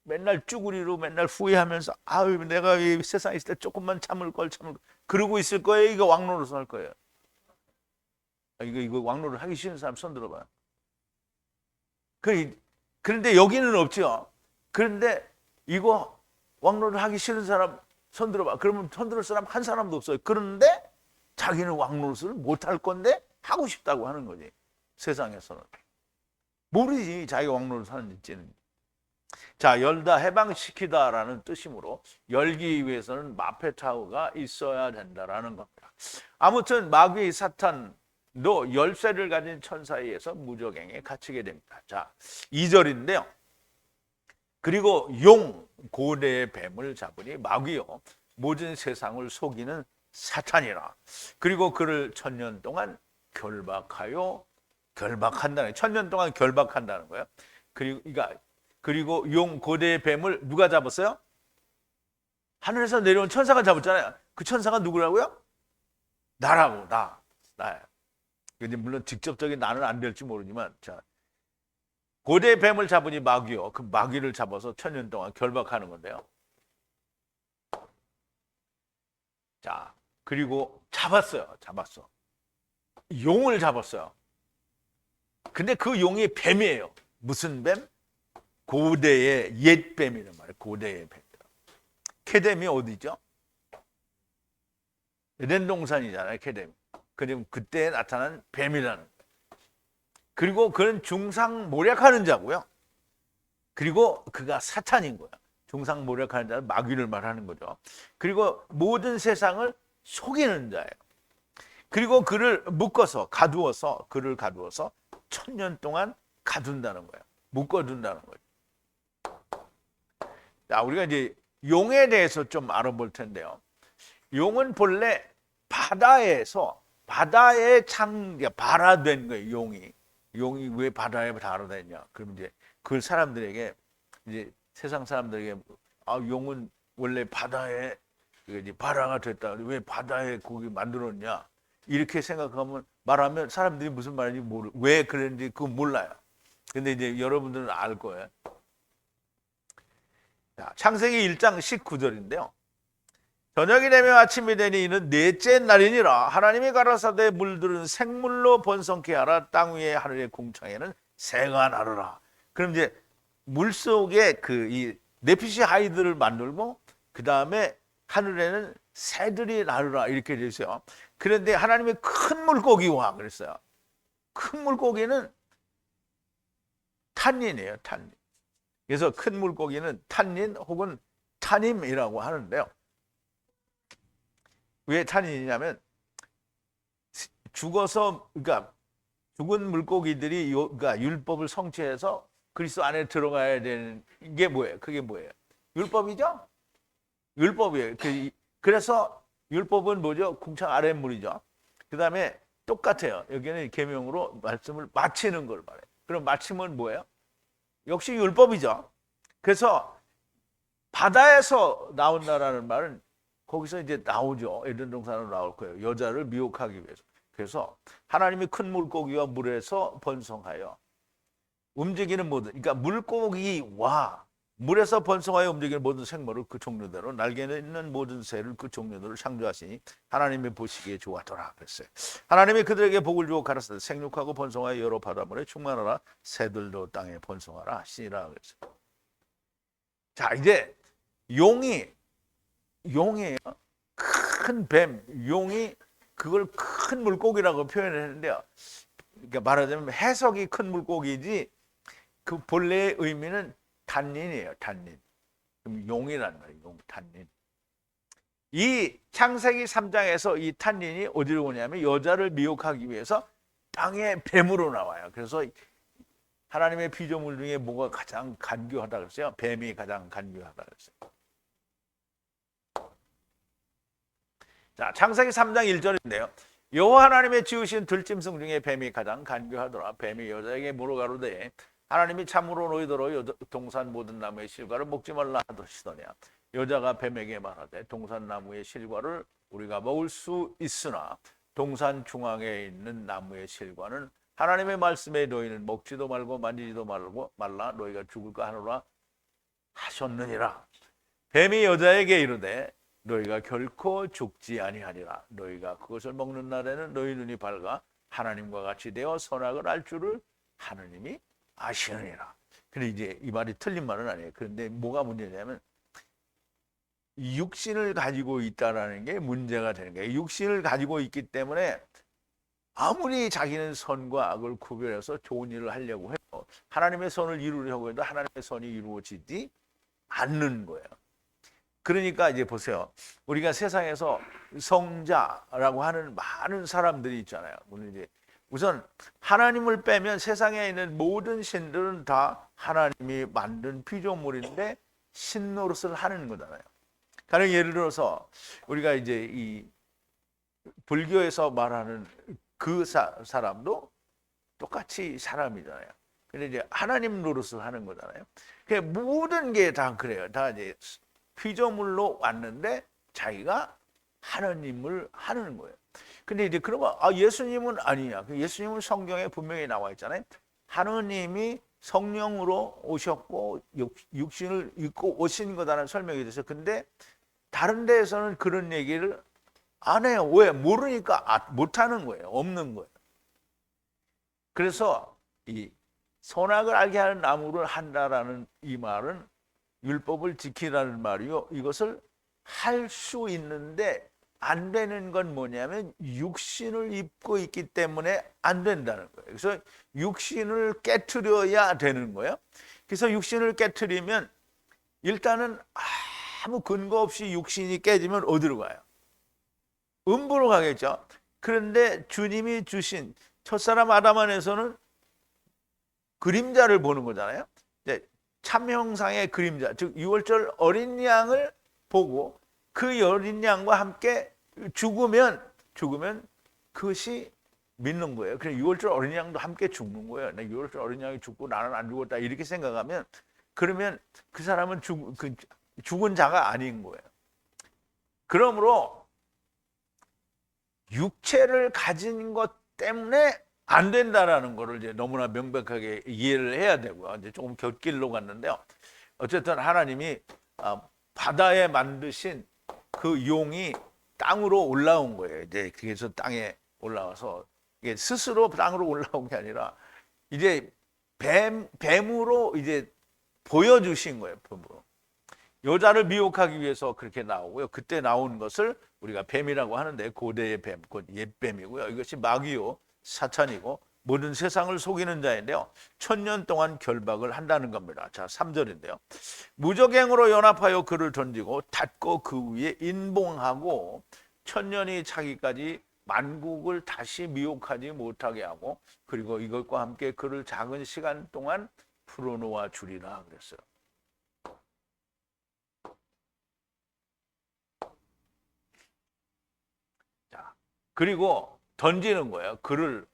맨날 쭈구리로 맨날 후회하면서 아유 내가 이 세상에 있을 때 조금만 참을 걸 그러고 있을 거예요. 이거 왕노릇 할 거예요. 이거 왕노릇 하기 싫은 사람 손 들어봐. 그런데 여기는 없죠. 그런데 이거 왕노릇 하기 싫은 사람 손 들어봐. 그러면 손 들을 사람 한 사람도 없어요. 그런데 자기는 왕노릇을 못할 건데 하고 싶다고 하는 거지. 세상에서는. 모르지 자기가 왕노릇 하는지는. 자, 열다 해방시키다라는 뜻이므로 열기 위해서는 마페타우가 있어야 된다라는 겁니다. 아무튼 마귀 사탄도 열쇠를 가진 천사에 의해서 무저갱에 갇히게 됩니다. 자, 2절인데요. 그리고 용 고대의 뱀을 잡으니 마귀요 모든 세상을 속이는 사탄이라. 그리고 그를 1000년 동안 결박한다는 1000년 동안 결박한다는 거예요. 그리고 용 고대의 뱀을 누가 잡았어요? 하늘에서 내려온 천사가 잡았잖아요. 그 천사가 누구라고요? 나라고. 나야. 근데 물론 직접적인 나는 안 될지 모르지만, 자, 고대 뱀을 잡으니 마귀요. 그 마귀를 잡아서 1000년 동안 결박하는 건데요. 자, 그리고 잡았어. 용을 잡았어요. 근데 그 용이 뱀이에요. 무슨 뱀? 고대의 옛 뱀이란 말이에요. 고대의 뱀. 케뎀이 어디죠? 에덴 동산이잖아요. 케뎀. 그럼 그때 나타난 뱀이라는 거예요. 그리고 그는 중상모략하는 자고요. 그리고 그가 사탄인 거야. 중상모략하는 자는 마귀를 말하는 거죠. 그리고 모든 세상을 속이는 자예요. 그리고 그를 가두어서 1000년 동안 가둔다는 거예요. 묶어둔다는 거예요. 자, 우리가 이제 용에 대해서 좀 알아볼 텐데요. 용은 본래 바다에 발화된 거예요. 용이 왜 바다에 발화됐냐? 그럼 이제 그 사람들에게, 이제 세상 사람들에게, 용은 원래 바다에 이제 발화가 됐다. 왜 바다에 거기 만들었냐? 이렇게 말하면 사람들이 무슨 말인지 왜 그랬는지 그거 몰라요. 근데 이제 여러분들은 알 거예요. 자, 창세기 1장 19절인데요. 저녁이 되며 아침이 되니 이는 넷째 날이니라. 하나님이 가라사대 물들은 생물로 번성케 하라. 땅 위에 하늘의 궁창에는 새가 나르라. 그럼 이제 물속에 이 네피시 하이드를 만들고 그 다음에 하늘에는 새들이 나르라 이렇게 되어 있어요. 그런데 하나님이 큰 물고기와 그랬어요. 큰 물고기는 탄닌이에요. 탄닌. 그래서 큰 물고기는 탄닌 혹은 타님이라고 하는데요. 왜 탄닌이냐면 그러니까 죽은 물고기들이 그러니까 율법을 성취해서 그리스도 안에 들어가야 되는 게 뭐예요? 그게 뭐예요? 율법이죠? 율법이에요. 그래서 율법은 뭐죠? 궁창 아랫물이죠. 그 다음에 똑같아요. 여기는 계명으로 말씀을 마치는 걸 말해요. 그럼 마침은 뭐예요? 역시 율법이죠. 그래서 바다에서 나온다라는 말은 거기서 이제 나오죠. 에덴 동산으로 나올 거예요. 여자를 미혹하기 위해서. 그래서 하나님이 큰 물고기와 물에서 번성하여 움직이는 모든, 그러니까 물고기와 물에서 번성하여 움직이는 모든 생물을 그 종류대로, 날개는 있는 모든 새를 그 종류대로 창조하시니 하나님이 보시기에 좋았더라 그랬어요. 하나님이 그들에게 복을 주어 가라사대 생육하고 번성하여 여러 바다물에 충만하라. 새들도 땅에 번성하라 하시니라 그랬어요. 자, 이제 용이에요. 큰 뱀, 용이 그걸 큰 물고기라고 표현을 했는데요. 그러니까 말하자면 해석이 큰 물고기지 그 본래의 의미는 탄닌이에요. 탄닌. 그럼 용이란 말이에요. 용, 탄닌. 이 창세기 3장에서 이 탄닌이 어디로 오냐면 여자를 미혹하기 위해서 땅의 뱀으로 나와요. 그래서 하나님의 피조물 중에 뭐가 가장 간교하다 그랬어요? 뱀이 가장 간교하다 그랬어요. 자, 창세기 3장 1절인데요. 여호와 하나님의 지으신 들짐승 중에 뱀이 가장 간교하더라. 뱀이 여자에게 물어가로되 하나님이 참으로 너희더러 동산 모든 나무의 실과를 먹지 말라 하시더냐. 여자가 뱀에게 말하되 동산 나무의 실과를 우리가 먹을 수 있으나 동산 중앙에 있는 나무의 실과는 하나님의 말씀에 너희는 먹지도 말고 만지지도 말라 너희가 죽을까 하노라 하셨느니라. 뱀이 여자에게 이르되 너희가 결코 죽지 아니하리라. 너희가 그것을 먹는 날에는 너희 눈이 밝아 하나님과 같이 되어 선악을 알 줄을 하느님이 아시느니라. 근데 이제 이 말이 틀린 말은 아니에요. 그런데 뭐가 문제냐면 육신을 가지고 있다라는 게 문제가 되는 거예요. 육신을 가지고 있기 때문에 아무리 자기는 선과 악을 구별해서 좋은 일을 하려고 해도 하나님의 선을 이루려고 해도 하나님의 선이 이루어지지 않는 거예요. 그러니까 이제 보세요. 우리가 세상에서 성자라고 하는 많은 사람들이 있잖아요. 우선 하나님을 빼면 세상에 있는 모든 신들은 다 하나님이 만든 피조물인데 신 노릇을 하는 거잖아요. 가령 예를 들어서 우리가 이제 이 불교에서 말하는 그 사람도 똑같이 사람이잖아요. 근데 이제 하나님 노릇을 하는 거잖아요. 그러니까 모든 게 다 그래요. 다 이제 피조물로 왔는데 자기가 하나님을 하는 거예요. 근데 이제 그러면 예수님은 아니냐. 예수님은 성경에 분명히 나와 있잖아요. 하느님이 성령으로 오셨고 육신을 입고 오신 거다라는 설명이 돼서 근데 다른 데에서는 그런 얘기를 안 해요. 왜? 모르니까 못하는 거예요. 없는 거예요. 그래서 이 선악을 알게 하는 나무를 한다라는 이 말은 율법을 지키라는 말이요. 이것을 할 수 있는데 안 되는 건 뭐냐면 육신을 입고 있기 때문에 안 된다는 거예요. 그래서 육신을 깨트려야 되는 거예요. 그래서 육신을 깨트리면 일단은 아무 근거 없이 육신이 깨지면 어디로 가요? 음부로 가겠죠. 그런데 주님이 주신 첫사람 아담 안에서는 그림자를 보는 거잖아요. 참 형상의 그림자, 즉 유월절 어린 양을 보고 그 어린 양과 함께 죽으면 그것이 믿는 거예요. 그래서 유월절 어린 양도 함께 죽는 거예요. 유월절 어린 양이 죽고 나는 안 죽었다 이렇게 생각하면 그러면 그 사람은 죽은 자가 아닌 거예요. 그러므로 육체를 가진 것 때문에 안 된다라는 거를 이제 너무나 명백하게 이해를 해야 되고요. 이제 조금 곁길로 갔는데요. 어쨌든 하나님이 바다에 만드신 그 용이 땅으로 올라온 거예요. 이제 그래서 땅에 올라와서 이게 스스로 땅으로 올라온 게 아니라 이제 뱀으로 이제 보여주신 거예요. 뱀으로. 여자를 미혹하기 위해서 그렇게 나오고요. 그때 나온 것을 우리가 뱀이라고 하는데 고대의 뱀, 곧 옛뱀이고요. 이것이 마귀요, 사탄이고 모든 세상을 속이는 자인데요. 1000년 동안 결박을 한다는 겁니다. 자, 3절인데요. 무적행으로 연합하여 그를 던지고 닫고 그 위에 인봉하고 1000년이 차기까지 만국을 다시 미혹하지 못하게 하고 그리고 이것과 함께 그를 작은 시간 동안 풀어놓아 주리라 그랬어요. 자, 그리고 던지는 거예요. 그를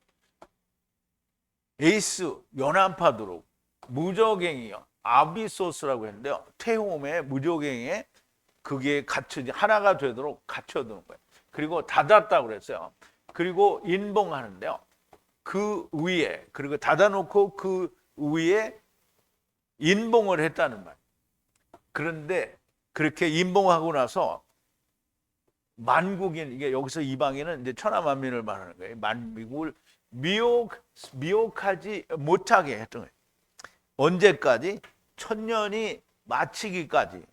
에이스 연안파도록 무적행이요 아비소스라고 했는데요. 태홈의 무적행에 그게 갇혀지 하나가 되도록 갇혀두는 거예요. 그리고 닫았다고 그랬어요. 그리고 인봉하는데요. 그 위에 그리고 닫아놓고 그 위에 인봉을 했다는 말. 그런데 그렇게 인봉하고 나서 만국인 이게 여기서 이방인은 이제 천하만민을 말하는 거예요. 만국을 미혹하지 못하게 했던 거예요. 언제까지? 1000년이 마치기까지.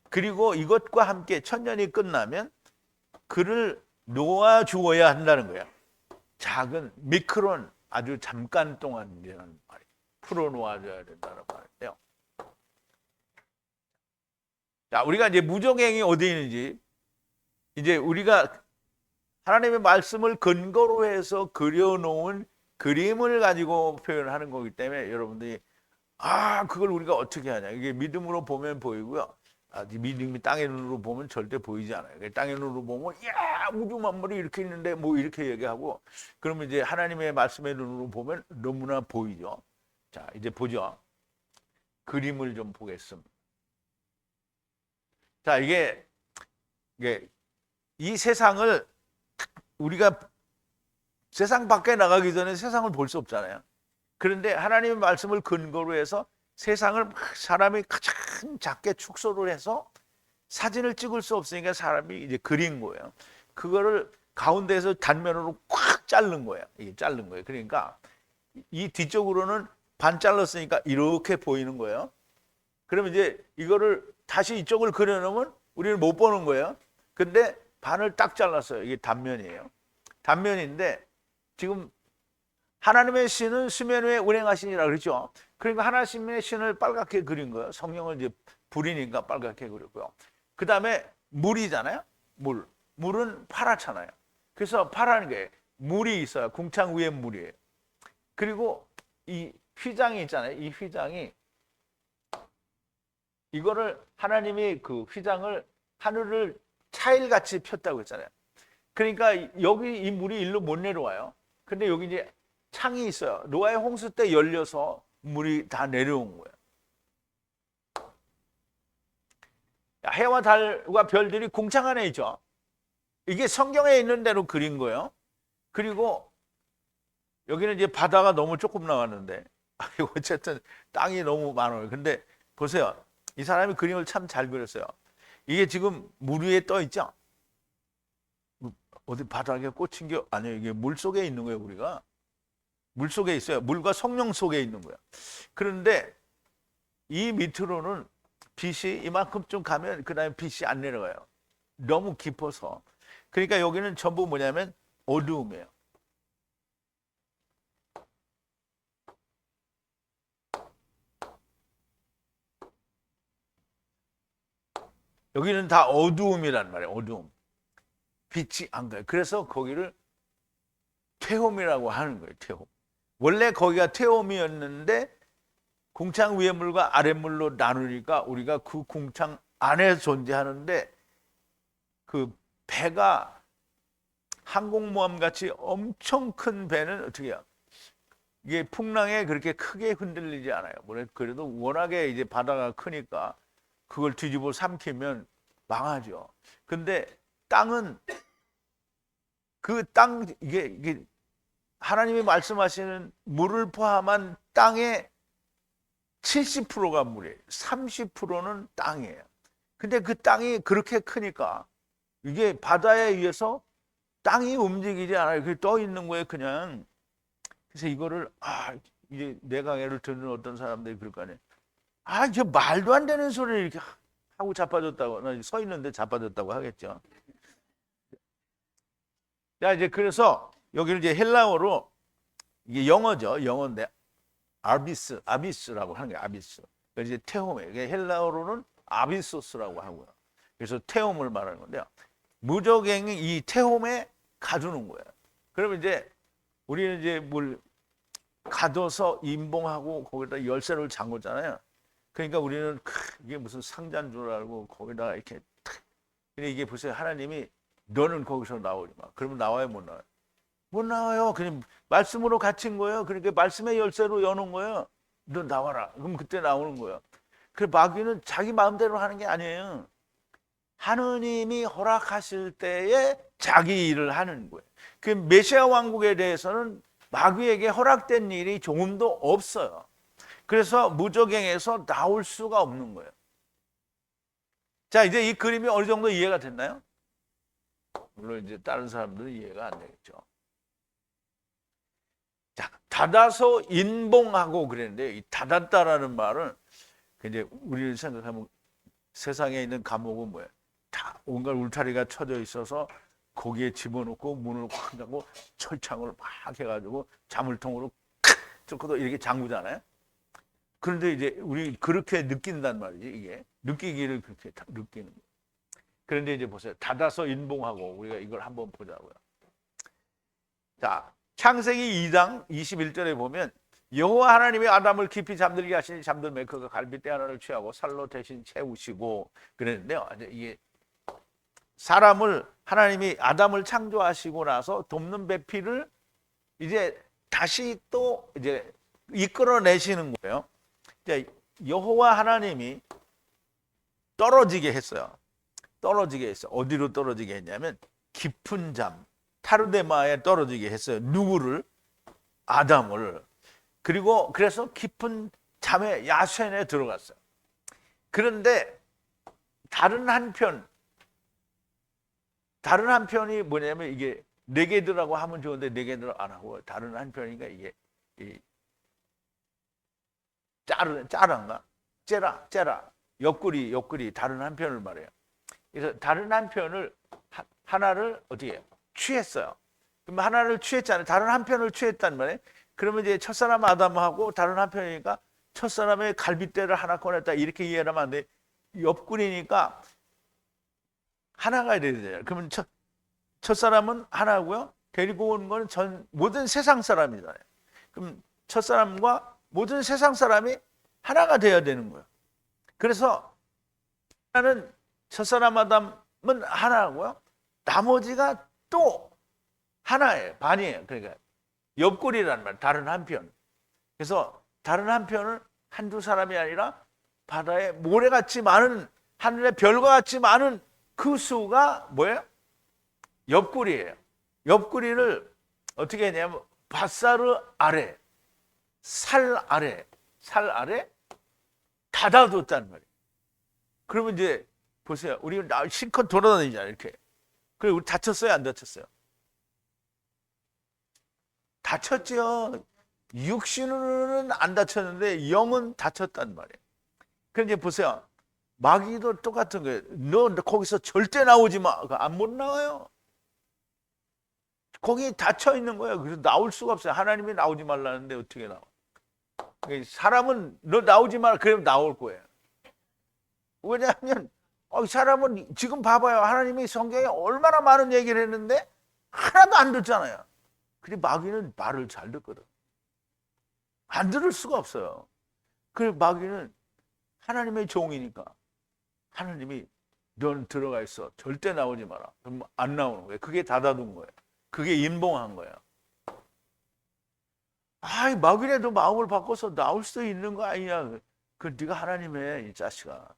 그리고 이것과 함께 1000년이 끝나면 그를 놓아 주어야 한다는 거예요. 작은 미크론 아주 잠깐 동안이라는 말이에요. 풀어 놓아줘야 된다는 말인데요. 자, 우리가 이제 무적행이 어디 있는지 이제 우리가 하나님의 말씀을 근거로 해서 그려놓은 그림을 가지고 표현하는 거기 때문에 여러분들이 그걸 우리가 어떻게 하냐. 이게 믿음으로 보면 보이고요. 믿음이 땅의 눈으로 보면 절대 보이지 않아요. 땅의 눈으로 보면 야 우주 만물이 이렇게 있는데 뭐 이렇게 얘기하고 그러면 이제 하나님의 말씀의 눈으로 보면 너무나 보이죠. 자, 이제 보죠. 그림을 좀 보겠습니다. 자, 이게 이 세상을 우리가 세상 밖에 나가기 전에 세상을 볼 수 없잖아요. 그런데 하나님의 말씀을 근거로 해서 세상을 사람이 가장 작게 축소를 해서 사진을 찍을 수 없으니까 사람이 이제 그린 거예요. 그거를 가운데에서 단면으로 꽉 자른 거예요. 이게 자른 거예요. 그러니까 이 뒤쪽으로는 반 잘랐으니까 이렇게 보이는 거예요. 그러면 이제 이거를 다시 이쪽을 그려놓으면 우리는 못 보는 거예요. 근데 반을 딱 잘랐어요. 이게 단면이에요. 단면인데 지금 하나님의 신은 수면 위에 운행하시니라 그러죠. 그러니까 하나님의 신을 빨갛게 그린 거예요. 성령을 이제 불이니까 빨갛게 그렸고요. 그 다음에 물이잖아요. 물은 파랗잖아요. 그래서 파란 게 물이 있어요. 궁창 위에 물이에요. 그리고 이 휘장이 있잖아요. 이 휘장이 이거를 하나님이 그 휘장을 하늘을 차일같이 폈다고 했잖아요. 그러니까 여기 이 물이 일로 못 내려와요. 근데 여기 이제 창이 있어요. 노아의 홍수 때 열려서 물이 다 내려온 거예요. 해와 달과 별들이 궁창 안에 있죠. 이게 성경에 있는 대로 그린 거예요. 그리고 여기는 이제 바다가 너무 조금 나왔는데 어쨌든 땅이 너무 많아요. 근데 보세요. 이 사람이 그림을 참 잘 그렸어요. 이게 지금 물 위에 떠 있죠? 어디 바닥에 꽂힌 게 아니에요. 이게 물 속에 있는 거예요, 우리가. 물 속에 있어요. 물과 성령 속에 있는 거예요. 그런데 이 밑으로는 빛이 이만큼쯤 가면 그 다음에 빛이 안 내려가요. 너무 깊어서. 그러니까 여기는 전부 뭐냐면 어두움이에요. 여기는 다 어두움이란 말이에요. 어두움. 빛이 안 가요. 그래서 거기를 퇴홈이라고 하는 거예요. 퇴홈. 원래 거기가 퇴홈이었는데 궁창 위의 물과 아랫 물로 나누니까 우리가 그 궁창 안에 존재하는데 그 배가 항공모함 같이 엄청 큰 배는 어떻게 해요? 이게 풍랑에 그렇게 크게 흔들리지 않아요. 그래도 워낙에 이제 바다가 크니까 그걸 뒤집어 삼키면 망하죠. 근데 땅은 그 땅 이게 하나님이 말씀하시는 물을 포함한 땅의 70%가 물이에요. 30%는 땅이에요. 근데 그 땅이 그렇게 크니까 이게 바다에 의해서 땅이 움직이지 않아요. 그게 떠 있는 거예요, 그냥. 그래서 이거를 이제 내 강의를 듣는 어떤 사람들이 그럴 거 아니에요. 이게 말도 안 되는 소리를 이렇게 하고 자빠졌다고, 서 있는데 자빠졌다고 하겠죠. 자, 이제 그래서 여기를 이제 헬라어로 이게 영어죠. 영어인데 아비스라고 하는 게 아비스. 그래서 이제 테홈에 이게 헬라어로는 아비소스라고 하고요. 그래서 테홈을 말하는 건데요. 무적행이 이 테홈에 가두는 거예요. 그러면 이제 우리는 이제 뭘 가둬서 임봉하고 거기다 열쇠를 잠그잖아요. 그러니까 우리는 이게 무슨 상자인 줄 알고 거기다가 이렇게 근데 이게 보세요. 하나님이 너는 거기서 나오지 마. 그러면 나와요, 못 나와요? 못 나와요. 그냥 말씀으로 갇힌 거예요. 그러니까 말씀의 열쇠로 여는 거예요. 너 나와라. 그럼 그때 나오는 거예요. 그 마귀는 자기 마음대로 하는 게 아니에요. 하느님이 허락하실 때에 자기 일을 하는 거예요. 그 메시아 왕국에 대해서는 마귀에게 허락된 일이 조금도 없어요. 그래서 무적행에서 나올 수가 없는 거예요. 자, 이제 이 그림이 어느 정도 이해가 됐나요? 물론 이제 다른 사람들은 이해가 안 되겠죠. 자, 닫아서 인봉하고 그랬는데 이 닫았다라는 말은 이제 우리를 생각하면 세상에 있는 감옥은 뭐예요? 다 온갖 울타리가 쳐져 있어서 거기에 집어넣고 문을 확 닫고 철창을 막 해가지고 자물통으로 뚫고도 이렇게 잠그잖아요. 그런데 이제 우리 그렇게 느낀단 말이지. 이게 느끼기를 그렇게 느끼는 거예요. 그런데 이제 보세요. 닫아서 인봉하고 우리가 이걸 한번 보자고요. 자, 창세기 2장 21절에 보면 여호와 하나님이 아담을 깊이 잠들게 하시니 잠들매 그가 갈빗대 하나를 취하고 살로 대신 채우시고 그랬는데요. 이게 사람을 하나님이 아담을 창조하시고 나서 돕는 배필을 이제 다시 또 이제 이끌어내시는 거예요. 여호와 하나님이 떨어지게 했어요. 떨어지게 했어요. 어디로 떨어지게 했냐면 깊은 잠, 타르데마에 떨어지게 했어요. 누구를? 아담을. 그리고 그래서 깊은 잠에 야센에 들어갔어요. 그런데 다른 한편이 뭐냐면 이게 네게드라고 하면 좋은데 네게드를 안 하고 다른 한편이니까 이게 짜란가? 째라. 옆구리 다른 한편을 말해요. 그래서 다른 한편을 하나를 어떻게 해요? 취했어요. 그럼 하나를 취했잖아요. 다른 한편을 취했단 말이에요. 그러면 이제 첫사람 아담하고 다른 한편이니까 첫사람의 갈빗대를 하나 꺼냈다 이렇게 이해를 하면 안 돼. 옆구리니까 하나가 돼야 돼요. 그러면 첫사람은 하나고요. 데리고 온 건 모든 세상 사람이잖아요. 그럼 첫사람과 모든 세상 사람이 하나가 돼야 되는 거예요. 그래서 하나는 첫사람 아담은 하나고요. 나머지가 또 하나예요. 반이에요. 그러니까 옆구리라는 말, 다른 한편. 그래서 다른 한편은 한두 사람이 아니라 바다에 모래같이 많은, 하늘의 별과 같이 많은 그 수가 뭐예요? 옆구리예요. 옆구리를 어떻게 했냐면 바사르 아래. 살 아래 닫아뒀다는 말이에요. 그러면 이제 보세요. 우리 실컷 돌아다니잖아요. 이렇게. 그리고 우리 다쳤어요? 안 다쳤어요? 다쳤죠. 육신으로는 안 다쳤는데 영은 다쳤단 말이에요. 그럼 이제 보세요. 마귀도 똑같은 거예요. 너 거기서 절대 나오지 마. 안 못 나와요. 거기 닫혀 있는 거예요. 그래서 나올 수가 없어요. 하나님이 나오지 말라는데 어떻게 나와? 사람은 너 나오지 마. 그러면 나올 거예요. 왜냐하면 사람은 지금 봐봐요. 하나님이 성경에 얼마나 많은 얘기를 했는데 하나도 안 듣잖아요. 근데 마귀는 말을 잘 듣거든. 안 들을 수가 없어요. 그 마귀는 하나님의 종이니까 하나님이 넌 들어가 있어. 절대 나오지 마라. 그럼 안 나오는 거예요. 그게 닫아둔 거예요. 그게 인봉한 거예요. 마귀라도 마음을 바꿔서 나올 수도 있는 거 아니냐. 그 네가 하나님의 이 자식아.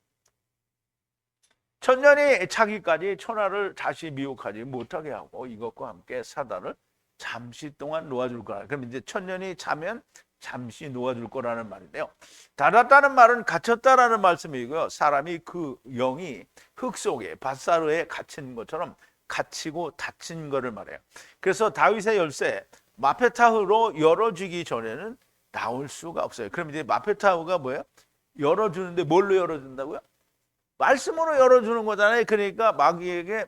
천년이 차기까지 천하를 다시 미혹하지 못하게 하고 이것과 함께 사단을 잠시 동안 놓아줄 거라. 그럼 이제 천년이 차면 잠시 놓아줄 거라는 말인데요. 닫았다는 말은 갇혔다라는 말씀이고요. 사람이 그 영이 흙 속에 밧사르에 갇힌 것처럼 갇히고 닫힌 거를 말해요. 그래서 다윗의 열쇠 마페타흐로 열어주기 전에는 나올 수가 없어요. 그럼 이제 마페타흐가 뭐예요? 열어주는데 뭘로 열어준다고요? 말씀으로 열어주는 거잖아요. 그러니까 마귀에게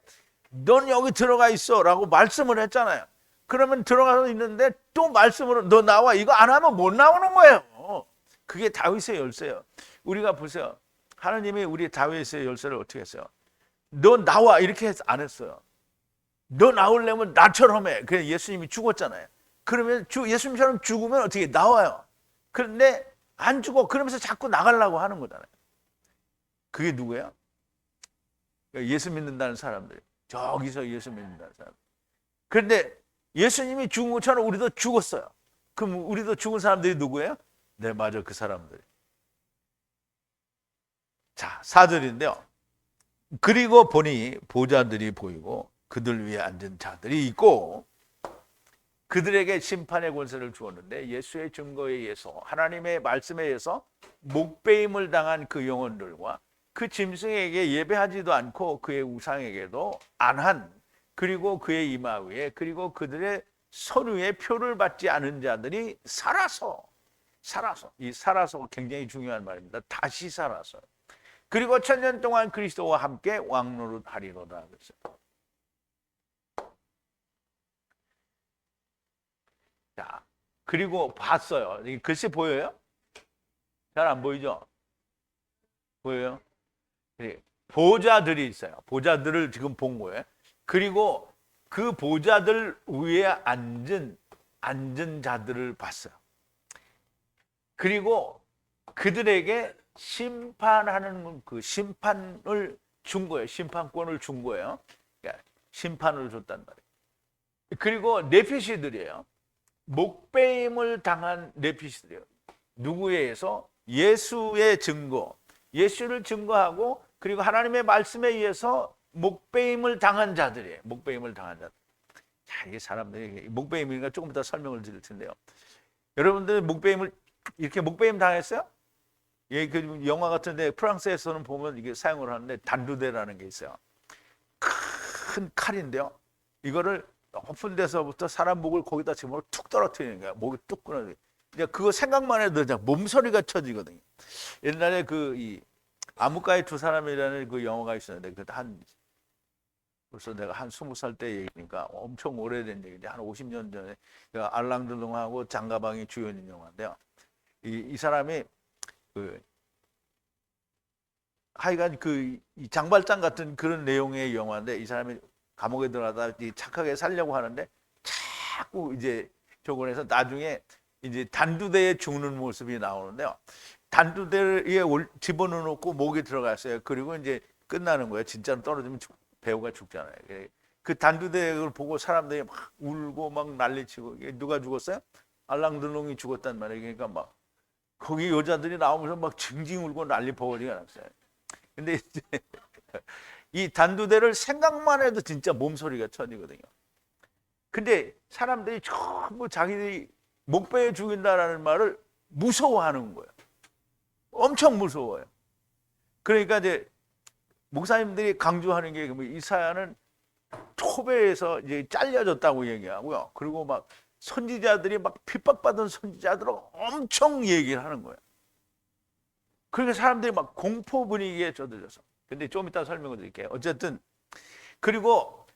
넌 여기 들어가 있어 라고 말씀을 했잖아요. 그러면 들어가서 있는데 또 말씀으로 너 나와. 이거 안 하면 못 나오는 거예요. 그게 다윗의 열쇠예요. 우리가 보세요. 하나님이 우리 다윗의 열쇠를 어떻게 했어요? 너 나와 이렇게 안 했어요. 너 나오려면 나처럼 해. 그래 예수님이 죽었잖아요. 그러면 예수님처럼 죽으면 어떻게 나와요. 그런데 안 죽어. 그러면서 자꾸 나가려고 하는 거잖아요. 그게 누구예요? 예수 믿는다는 사람들. 저기서 예수 믿는다는 사람. 그런데 예수님이 죽은 것처럼 우리도 죽었어요. 그럼 우리도 죽은 사람들이 누구예요? 네, 맞아. 그 사람들. 자, 4절인데요. 그리고 보니 보좌들이 보이고 그들 위에 앉은 자들이 있고 그들에게 심판의 권세를 주었는데 예수의 증거에 의해서 하나님의 말씀에 의해서 목배임을 당한 그 영혼들과 그 짐승에게 예배하지도 않고 그의 우상에게도 안한 그리고 그의 이마 위에 그리고 그들의 손 위에 표를 받지 않은 자들이 살아서 이 살아서 굉장히 중요한 말입니다. 다시 살아서 그리고 천년 동안 그리스도와 함께 왕노릇하리로다 그랬어요. 자, 그리고 봤어요. 이 글씨 보여요? 잘 안 보이죠? 보여요? 보좌들이 있어요. 보좌들을 지금 본 거예요. 그리고 그 보좌들 위에 앉은 자들을 봤어요. 그리고 그들에게 심판하는 그 심판을 준 거예요. 심판권을 준 거예요. 그러니까 심판을 줬단 말이에요. 그리고 네피시들이에요. 목배임을 당한 네피시들이에요. 누구에 의해서? 예수의 증거. 예수를 증거하고 그리고 하나님의 말씀에 의해서 목배임을 당한 자들이에요. 목배임을 당한 자들. 자, 이게 사람들이 목배임이니까 조금 더 설명을 드릴 텐데요. 여러분들 이렇게 목배임 당했어요? 예, 그 영화 같은데 프랑스에서는 보면 이게 사용을 하는데 단두대라는 게 있어요. 큰 칼인데요. 이거를 높은 데서부터 사람 목을 거기다 집어넣어 툭 떨어뜨리는 거야. 목이 뚝 끊어져. 그거 생각만 해도 그냥 몸서리가 쳐지거든요. 옛날에 이 암흑가의 두 사람이라는 그 영화가 있었는데 그때 벌써 내가 한 20살 때 얘기니까 엄청 오래된 얘기인데 한 50년 전에 알랑드롱하고 장가방이 주연인 영화인데요. 이 사람이 하여간 이 장발장 같은 그런 내용의 영화인데 이 사람이 감옥에 들어가다 착하게 살려고 하는데 자꾸 이제 저걸 해서 나중에 이제 단두대에 죽는 모습이 나오는데요. 단두대에 집어넣고 목에 들어갔어요. 그리고 이제 끝나는 거예요. 진짜로 떨어지면 배우가 죽잖아요. 그 단두대를 보고 사람들이 막 울고 막 난리치고 누가 죽었어요? 알랑드롱이 죽었단 말이에요. 그러니까 막 거기 여자들이 나오면서 막 징징 울고 난리 버거지가 났어요. 근데 이제 이 단두대를 생각만 해도 진짜 몸소리가 쳐지거든요. 근데 사람들이 전부 자기들이 목배에 죽인다라는 말을 무서워하는 거예요. 엄청 무서워요. 그러니까 이제 목사님들이 강조하는 게 이사야는 토베에서 이제 잘려졌다고 얘기하고요. 그리고 막 선지자들이 막 핍박받은 선지자들은 엄청 얘기를 하는 거예요. 그러니까 사람들이 막 공포 분위기에 젖어져서. 근데 좀 이따 설명을 드릴게요. 어쨌든 그리고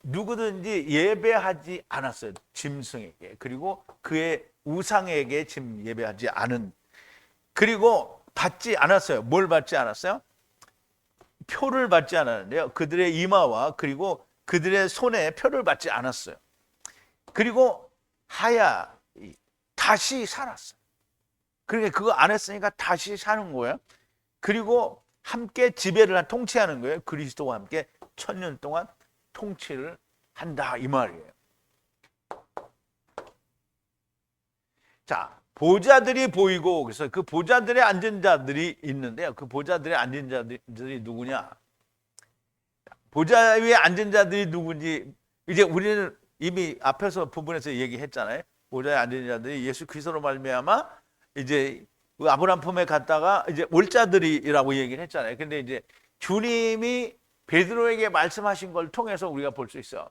누구든지 예배하지 않았어요. 짐승에게. 그리고 그의 우상에게 예배하지 않은. 그리고 받지 않았어요. 뭘 받지 않았어요? 표를 받지 않았는데요. 그들의 이마와 그리고 그들의 손에 표를 받지 않았어요. 그리고 다시 살았어요. 그러니까 그거 안 했으니까 다시 사는 거예요. 그리고 함께 지배를 통치하는 거예요. 그리스도와 함께 1000년 동안 통치를 한다 이 말이에요. 자, 보좌들이 보이고 그래서 그 보좌들에 앉은 자들이 있는데요. 그 보좌들에 앉은 자들이 누구냐? 보좌 위에 앉은 자들이 누군지 이제 우리는 이미 앞에서 부분에서 얘기했잖아요. 보좌에 앉은 자들이 예수 그리스도로 말미암아 이제 아브라함 품에 갔다가 이제 올 자들이라고 얘기를 했잖아요. 근데 이제 주님이 베드로에게 말씀하신 걸 통해서 우리가 볼 수 있어.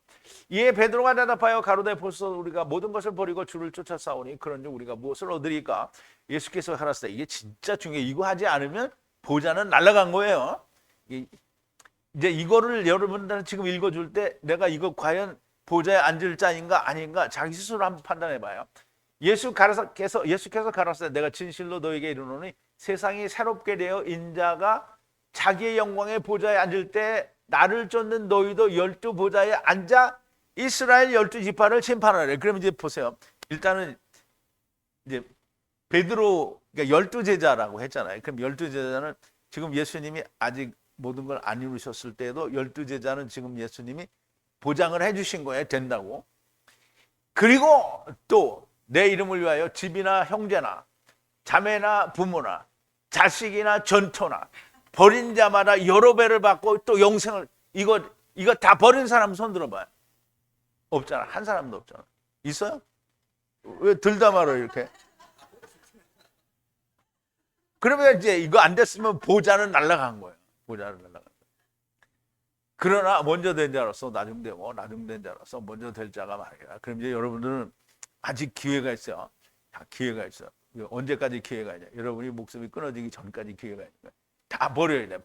이에 베드로가 대답하여 가로되 벌써 우리가 모든 것을 버리고 주를 쫓아 싸우니 그런즉 우리가 무엇을 얻으리까? 예수께서 가라사대. 이게 진짜 중요해. 이거 하지 않으면 보좌는 날아간 거예요. 이제 이거를 여러분들은 지금 읽어줄 때 내가 이거 과연 보좌에 앉을 자인가 아닌가 자기 스스로 한번 판단해봐요. 예수께서 가라사대 내가 진실로 너에게 이르노니 세상이 새롭게 되어 인자가 자기의 영광의 보좌에 앉을 때 나를 쫓는 너희도 12 보좌에 앉아 이스라엘 12지파를 심판하래. 그럼 이제 보세요. 일단은 이제 베드로 그러니까 12제자라고 했잖아요. 그럼 12제자는 지금 예수님이 아직 모든 걸 안 이루셨을 때도 12제자는 지금 예수님이 보장을 해주신 거예요. 된다고. 그리고 또 내 이름을 위하여 집이나 형제나 자매나 부모나 자식이나 전토나 버린 자마다 여러 배를 받고 또 영생을 이거 다 버린 사람 손 들어봐요. 없잖아. 한 사람도 없잖아. 있어요? 왜 들다 말아요 이렇게? 그러면 이제 이거 안 됐으면 보좌는 날아간 거예요. 보좌는 날아간 거예요. 그러나 먼저 된 자로서 나중되고 나중된 자로서 먼저 될 자가 말이야. 그럼 이제 여러분들은 아직 기회가 있어요. 기회가 있어. 언제까지 기회가 있냐? 여러분이 목숨이 끊어지기 전까지 기회가 있는 거예요. 다 버려야 돼.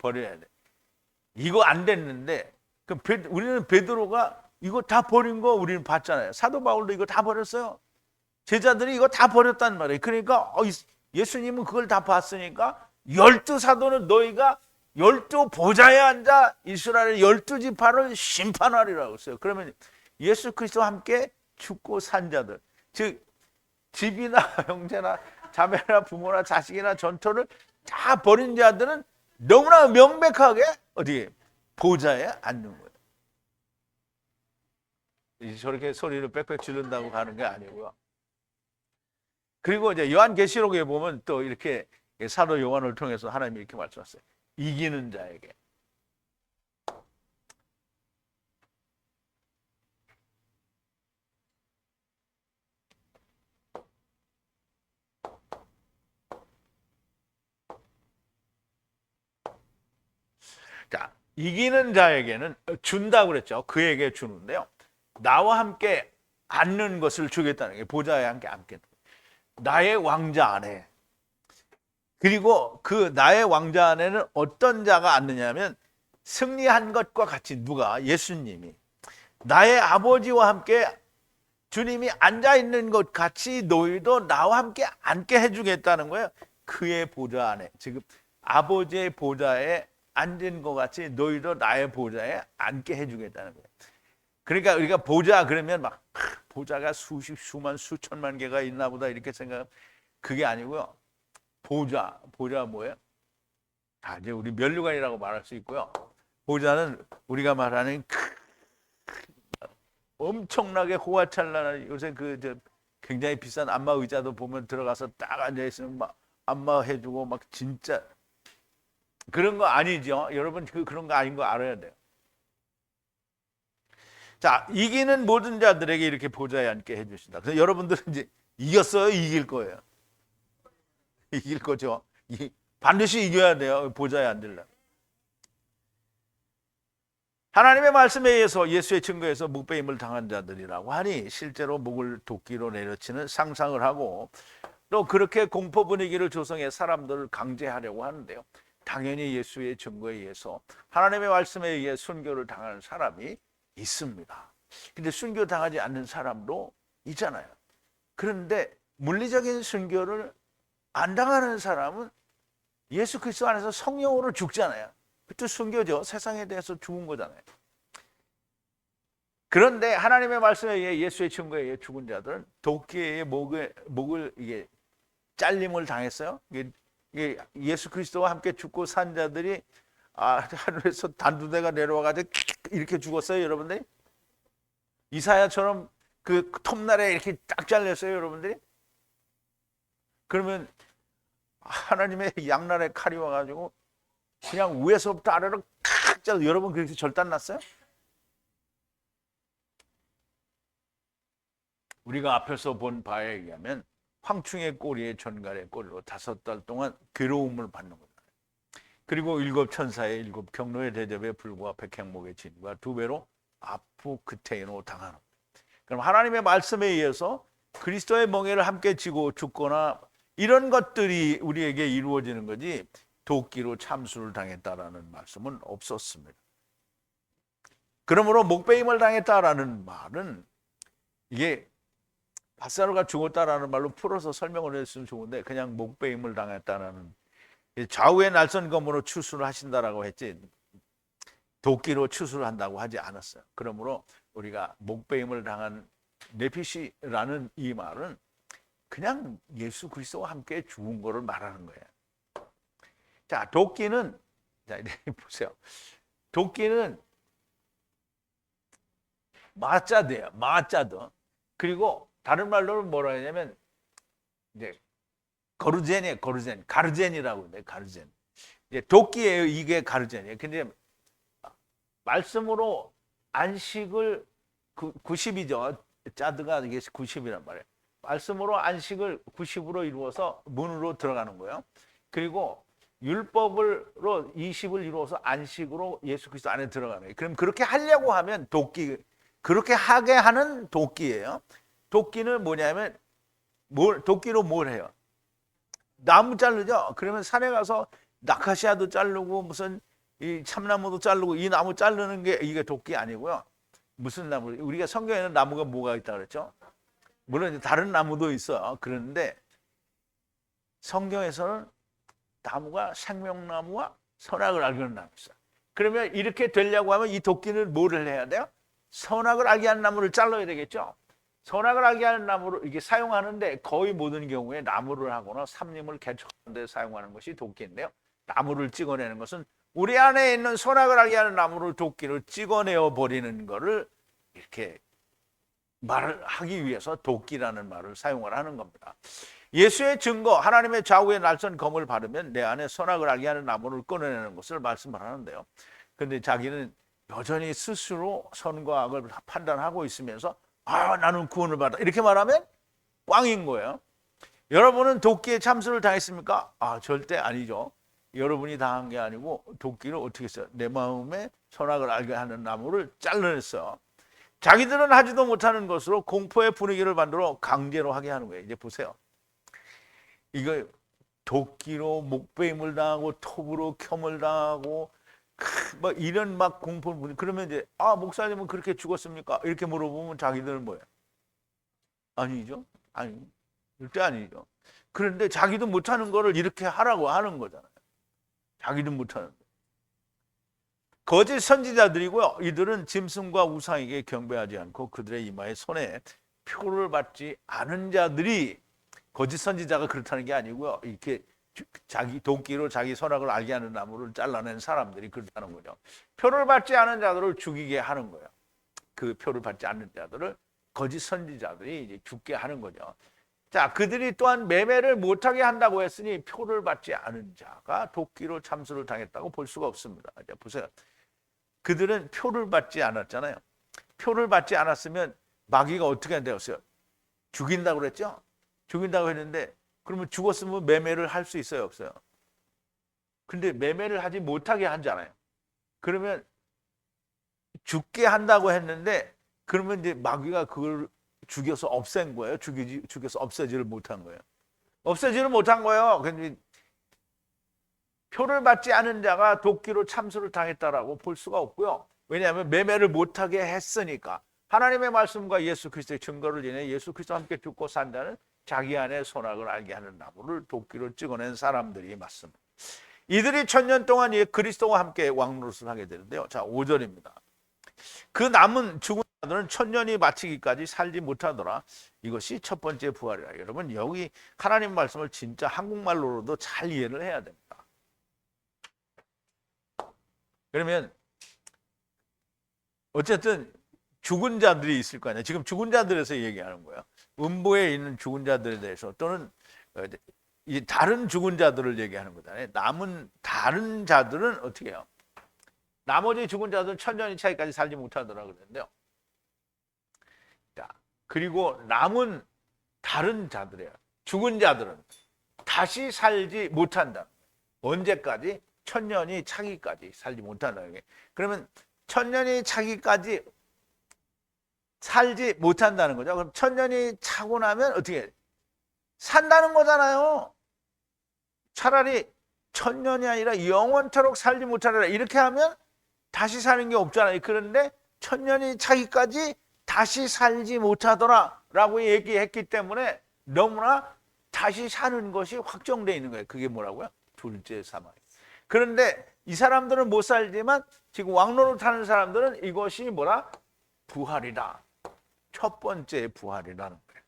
이거 안 됐는데 그럼 우리는 베드로가 이거 다 버린 거 우리는 봤잖아요. 사도 바울도 이거 다 버렸어요. 제자들이 이거 다 버렸단 말이에요. 그러니까 예수님은 그걸 다 봤으니까 12사도는 너희가 12 보좌에 앉아 이스라엘 12지파를 심판하리라고 했어요. 그러면 예수 그리스도와 함께 죽고 산 자들, 즉 집이나 형제나 자매나 부모나 자식이나 전토를 다 버린 자들은 너무나 명백하게 어디 보좌에 앉는 거예요. 저렇게 소리를 빽빽 지른다고 가는 게 아니고요. 그리고 이제 요한계시록에 보면 또 이렇게 사도 요한을 통해서 하나님이 이렇게 말씀하셨어요. 이기는 자에게. 자, 이기는 자에게는 준다고 그랬죠. 그에게 주는데요. 나와 함께 앉는 것을 주겠다는 게 보좌에 함께 앉겠다. 나의 왕자 안에. 그리고 그 나의 왕자 안에는 어떤 자가 앉느냐면 승리한 것과 같이 누가? 예수님이. 나의 아버지와 함께 주님이 앉아있는 것 같이 너희도 나와 함께 앉게 해주겠다는 거예요. 그의 보좌 안에. 지금 아버지의 보좌에 앉은 것 같이 너희도 나의 보좌에 앉게 해주겠다는 거예요. 그러니까 우리가 보좌 그러면 막 보좌가 수만 수천만 개가 있나 보다 이렇게 생각하면 그게 아니고요. 보좌 뭐예요? 이제 우리 면류관이라고 말할 수 있고요. 보좌는 우리가 말하는 엄청나게 호화찬란한 요새 굉장히 비싼 안마 의자도 보면 들어가서 딱 앉아 있으면 막 안마 해주고 막 진짜 그런 거 아니죠. 여러분 그런 거 아닌 거 알아야 돼요. 자, 이기는 모든 자들에게 이렇게 보좌에 앉게 해주신다. 그래서 여러분들은 이제 이겼어요, 이길 거예요. 이길 거죠. 반드시 이겨야 돼요. 보좌에 앉으려면. 하나님의 말씀에 의해서 예수의 증거에서 묵배임을 당한 자들이라고 하니 실제로 목을 도끼로 내려치는 상상을 하고 또 그렇게 공포 분위기를 조성해 사람들을 강제하려고 하는데요. 당연히 예수의 증거에 의해서 하나님의 말씀에 의해 순교를 당하는 사람이 있습니다. 근데 순교 당하지 않는 사람도 있잖아요. 그런데 물리적인 순교를 안 당하는 사람은 예수 그리스도 안에서 성령으로 죽잖아요. 그것도 순교죠. 세상에 대해서 죽은 거잖아요. 그런데 하나님의 말씀에 의해 예수의 증거에 의해 죽은 자들은 도끼의 목을 이게 잘림을 당했어요. 이게 예수 그리스도와 함께 죽고 산 자들이 하늘에서 단두대가 내려와가지고 이렇게 죽었어요, 여러분들이. 이사야처럼 그 톱날에 이렇게 딱 잘렸어요, 여러분들이. 그러면 하나님의 양날의 칼이 와가지고 그냥 위에서부터 아래로 칵 잘라. 여러분 그렇게 절단 났어요? 우리가 앞에서 본 바에 의하면 황충의 꼬리에 전갈의 꼬리로 5달 동안 괴로움을 받는 거다. 그리고 7 천사의 7 경로의 대접에 불과 백행목의 진과 2배로 아프크테이노 당하는. 그럼 하나님의 말씀에 의해서 그리스도의 멍에를 함께 지고 죽거나 이런 것들이 우리에게 이루어지는 거지 도끼로 참수를 당했다라는 말씀은 없었습니다. 그러므로 목베임을 당했다라는 말은 이게 바사로가 죽었다라는 말로 풀어서 설명을 했으면 좋은데 그냥 목베임을 당했다라는, 좌우의 날선 검으로 추수를 하신다라고 했지 도끼로 추수를 한다고 하지 않았어요. 그러므로 우리가 목베임을 당한 네피시라는 이 말은 그냥 예수 그리스도와 함께 죽은 거를 말하는 거예요. 자, 도끼는, 자, 이렇게 보세요. 도끼는 마자드예요. 마자드. 그리고 다른 말로는 뭐라 하냐면 이제 거르젠이에요. 거르젠. 가르젠이라고 해요. 가르젠. 이제 도끼예요. 이게 가르젠이에요. 근데 말씀으로 안식을 90이죠. 자드가 이게 90이란 말이에요. 말씀으로 안식을 90으로 이루어서 문으로 들어가는 거예요. 그리고 율법으로 20을 이루어서 안식으로 예수 그리스도 안에 들어가는 거예요. 그럼 그렇게 하려고 하면 도끼, 그렇게 하게 하는 도끼예요. 도끼는 뭐냐면 도끼로 뭘 해요? 나무 자르죠. 그러면 산에 가서 나카시아도 자르고 무슨 이 참나무도 자르고 이 나무 자르는 게 이게 도끼 아니고요. 무슨 나무? 우리가 성경에는 나무가 뭐가 있다 그랬죠? 물론 다른 나무도 있어요. 그런데 성경에서는 나무가 생명나무와 선악을 알게 나무 있어요. 그러면 이렇게 되려고 하면 이 도끼는 뭐를 해야 돼요? 선악을 알게 하는 나무를 잘라야 되겠죠. 선악을 알게 하는 나무를 이게 사용하는데 거의 모든 경우에 나무를 하거나 삼림을 개척하는 데 사용하는 것이 도끼인데요. 나무를 찍어내는 것은 우리 안에 있는 선악을 알게 하는 나무를 도끼를 찍어내어 버리는 것을 이렇게 말을 하기 위해서 도끼라는 말을 사용을 하는 겁니다. 예수의 증거, 하나님의 좌우의 날선 검을 바르면 내 안에 선악을 알게 하는 나무를 꺼내내는 것을 말씀을 하는데요. 근데 자기는 여전히 스스로 선과 악을 판단하고 있으면서 나는 구원을 받아 이렇게 말하면 꽝인 거예요. 여러분은 도끼에 참수를 당했습니까? 절대 아니죠. 여러분이 당한 게 아니고 도끼를 어떻게 했어요? 내 마음에 선악을 알게 하는 나무를 잘라냈어요. 자기들은 하지도 못하는 것으로 공포의 분위기를 만들어 강제로 하게 하는 거예요. 이제 보세요. 이거 도끼로 목베임을 당하고 톱으로 켬을 당하고 막 이런 막 공포 분위기. 그러면 이제 목사님은 그렇게 죽었습니까? 이렇게 물어보면 자기들은 뭐예요? 아니죠. 아니, 절대 아니죠. 그런데 자기도 못하는 거를 이렇게 하라고 하는 거잖아요. 자기도 못하는 거. 거짓 선지자들이고요. 이들은 짐승과 우상에게 경배하지 않고 그들의 이마에 손에 표를 받지 않은 자들이, 거짓 선지자가 그렇다는 게 아니고요. 이렇게 자기 도끼로 자기 선악을 알게 하는 나무를 잘라낸 사람들이 그렇다는 거죠. 표를 받지 않은 자들을 죽이게 하는 거예요. 그 표를 받지 않는 자들을 거짓 선지자들이 이제 죽게 하는 거죠. 자, 그들이 또한 매매를 못하게 한다고 했으니 표를 받지 않은 자가 도끼로 참수를 당했다고 볼 수가 없습니다. 이제 보세요. 그들은 표를 받지 않았잖아요. 표를 받지 않았으면 마귀가 어떻게 되었어요? 죽인다고 그랬죠? 죽인다고 했는데 그러면 죽었으면 매매를 할 수 있어요, 없어요? 근데 매매를 하지 못하게 하잖아요. 그러면 죽게 한다고 했는데 그러면 이제 마귀가 그걸 죽여서 없앤 거예요. 죽여서 없애지를 못한 거예요. 없애지를 못한 거예요. 근데 표를 받지 않은 자가 도끼로 참수를 당했다라고 볼 수가 없고요. 왜냐하면 매매를 못하게 했으니까. 하나님의 말씀과 예수 그리스도의 증거를 인해 예수 그리스도와 함께 죽고 산 자는 자기 안에 선악을 알게 하는 나무를 도끼로 찍어낸 사람들이 맞습니다. 이들이 1000년 동안 그리스도와 함께 왕노릇을 하게 되는데요. 자, 5절입니다. 그 남은 죽은 자들은 1000년이 마치기까지 살지 못하더라. 이것이 첫 번째 부활이라. 여러분, 여기 하나님 말씀을 진짜 한국말로도 잘 이해를 해야 됩니다. 그러면 어쨌든 죽은 자들이 있을 거 아니에요. 지금 죽은 자들에서 얘기하는 거예요. 음부에 있는 죽은 자들에 대해서 또는 이 다른 죽은 자들을 얘기하는 거잖아요. 남은 다른 자들은 어떻게 해요? 나머지 죽은 자들은 1000년이 차이까지 살지 못하더라 그랬는데요. 자, 그리고 남은 다른 자들이에요. 죽은 자들은 다시 살지 못한다. 언제까지? 1000년이 차기까지 살지 못한다. 그러면 1000년이 차기까지 살지 못한다는 거죠. 그럼 1000년이 차고 나면 어떻게 해? 산다는 거잖아요. 차라리 1000년이 아니라 영원토록 살지 못하리라 이렇게 하면 다시 사는 게 없잖아요. 그런데 1000년이 차기까지 다시 살지 못하더라 라고 얘기했기 때문에 너무나 다시 사는 것이 확정되어 있는 거예요. 그게 뭐라고요? 둘째 사망. 그런데 이 사람들은 못 살지만 지금 왕노릇 하는 사람들은 이것이 뭐라? 부활이다. 첫 번째 부활이라는 거예요.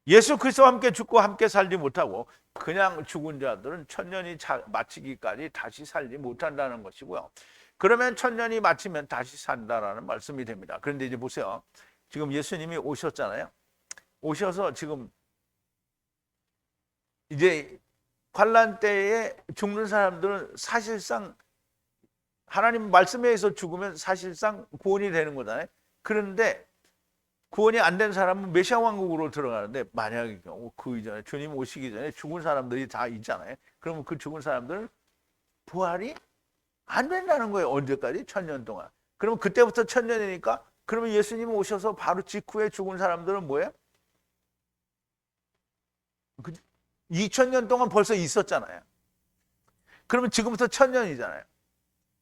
예수 그리스도와 함께 죽고 함께 살지 못하고 그냥 죽은 자들은 1000년이 마치기까지 다시 살지 못한다는 것이고요. 그러면 1000년이 마치면 다시 산다라는 말씀이 됩니다. 그런데 이제 보세요. 지금 예수님이 오셨잖아요. 오셔서 지금 이제 환난 때에 죽는 사람들은 사실상 하나님 말씀에 의해서 죽으면 사실상 구원이 되는 거잖아요. 그런데 구원이 안 된 사람은 메시아 왕국으로 들어가는데 만약에 그 이전에 주님 오시기 전에 죽은 사람들이 다 있잖아요. 그러면 그 죽은 사람들은 부활이 안 된다는 거예요. 언제까지? 1000년 동안. 그러면 그때부터 1000년이니까 그러면 예수님 오셔서 바로 직후에 죽은 사람들은 뭐예요? 2000년 동안 벌써 있었잖아요. 그러면 지금부터 1000년이잖아요.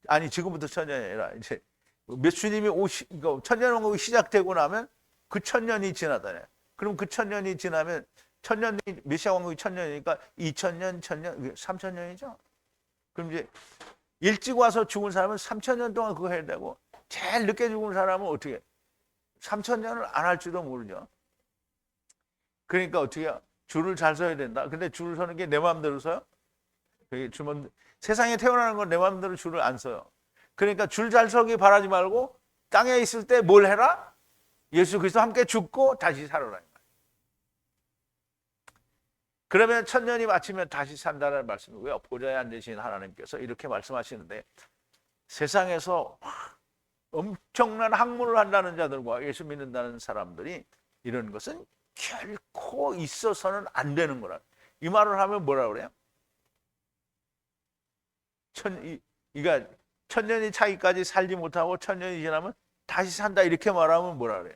아니 지금부터 1000년이 아니라 이제 예수님이 1000년 왕국이 시작되고 나면 그 1000년이 지나잖아요. 그럼 그 1000년이 지나면 1000년이 메시아 왕국이 1000년이니까 2000년, 1000년, 3000년이죠. 그럼 이제 일찍 와서 죽은 사람은 3000년 동안 그거 해야 되고 제일 늦게 죽은 사람은 어떻게 3000년을 안 할지도 모르죠. 그러니까 어떻게 해요? 줄을 잘 서야 된다. 근데 줄을 서는 게 내 마음대로 서요? 세상에 태어나는 건 내 마음대로 줄을 안 서요. 그러니까 줄 잘 서기 바라지 말고 땅에 있을 때 뭘 해라? 예수 그리스도 함께 죽고 다시 살아라. 그러면 1000년이 마치면 다시 산다는 말씀이고요. 보좌에 앉으신 하나님께서 이렇게 말씀하시는데 세상에서 엄청난 학문을 한다는 자들과 예수 믿는다는 사람들이 이런 것은 결코 있어서는 안 되는 거라. 이 말을 하면 뭐라 그래요? 이가 1000년이 차기까지 살지 못하고 1000년이 지나면 다시 산다 이렇게 말하면 뭐라 그래요?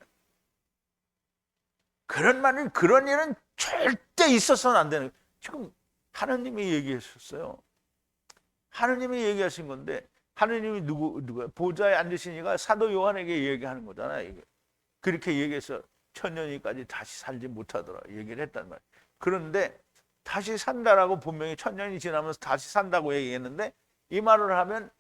그런 일은 절대 있어서는 안 되는 거예요. 지금 하나님이 얘기하셨어요. 하나님이 얘기하신 건데 하나님이 누구야? 보좌에 앉으신 이가 사도 요한에게 얘기하는 거잖아요. 그렇게 얘기해서 1000년이까지 다시 살지 못하더라 얘기를 했단 말이에요. 그런데 다시 산다라고 분명히 1000년이 지나면서 다시 산다고 얘기했는데 이 말을 하면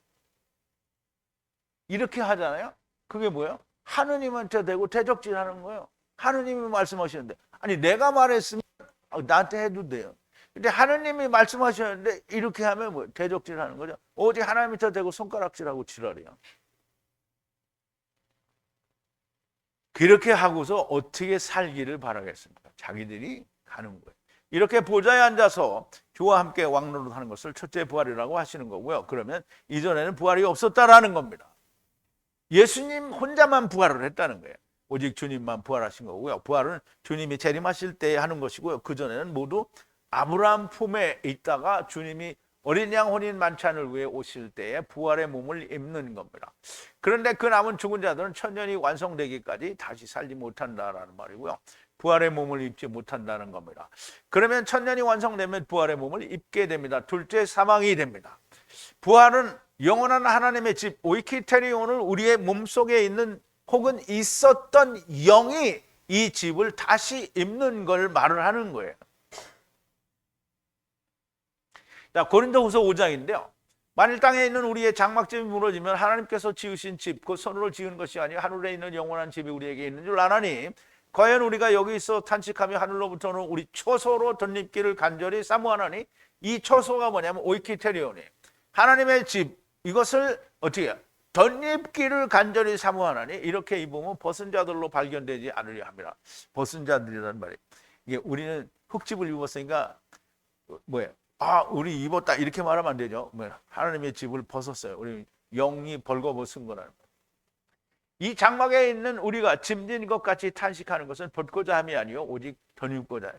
이렇게 하잖아요. 그게 뭐예요? 하느님한테 대고 대적질하는 거예요. 하느님이 말씀하시는데 아니 내가 말했으면 나한테 해도 돼요. 근데 하느님이 말씀하셨는데 이렇게 하면 뭐 대적질하는 거죠. 어디 하나님한테 대고 손가락질하고 지랄이야. 그렇게 하고서 어떻게 살기를 바라겠습니까? 자기들이 가는 거예요. 이렇게 보좌에 앉아서 주와 함께 왕노릇하는 것을 첫째 부활이라고 하시는 거고요. 그러면 이전에는 부활이 없었다라는 겁니다. 예수님 혼자만 부활을 했다는 거예요. 오직 주님만 부활하신 거고요. 부활은 주님이 재림하실 때 하는 것이고요. 그전에는 모두 아브라함 품에 있다가 주님이 어린 양 혼인 만찬을 위해 오실 때에 부활의 몸을 입는 겁니다. 그런데 그 남은 죽은 자들은 천년이 완성되기까지 다시 살지 못한다라는 말이고요. 부활의 몸을 입지 못한다는 겁니다. 그러면 천년이 완성되면 부활의 몸을 입게 됩니다. 둘째, 사망이 됩니다. 부활은 영원한 하나님의 집 오이키테리온을 우리의 몸속에 있는 혹은 있었던 영이 이 집을 다시 입는 걸 말을 하는 거예요. 자, 고린도후서 5장인데요. 만일 땅에 있는 우리의 장막집이 무너지면 하나님께서 지으신 집, 그 손으로 지은 것이 아니라 하늘에 있는 영원한 집이 우리에게 있는 줄 아나니 과연 우리가 여기 있어 탄식하며 하늘로부터는 우리 초소로 덧입기를 간절히 사모하나니 이 초소가 뭐냐면 오이키테리온이에요. 하나님의 집, 이것을 어떻게 해요? 덧입기를 간절히 사모하나니 이렇게 입으면 벗은 자들로 발견되지 않으려 합니다. 벗은 자들이라는 말이에요. 이게 우리는 흙집을 입었으니까 뭐예요? 아, 우리 입었다 이렇게 말하면 안 되죠. 하나님의 집을 벗었어요. 우리 영이 벌거벗은 거라는 거예요. 이 장막에 있는 우리가 짐진 것 같이 탄식하는 것은 벗고자 함이 아니요 오직 덧입고자.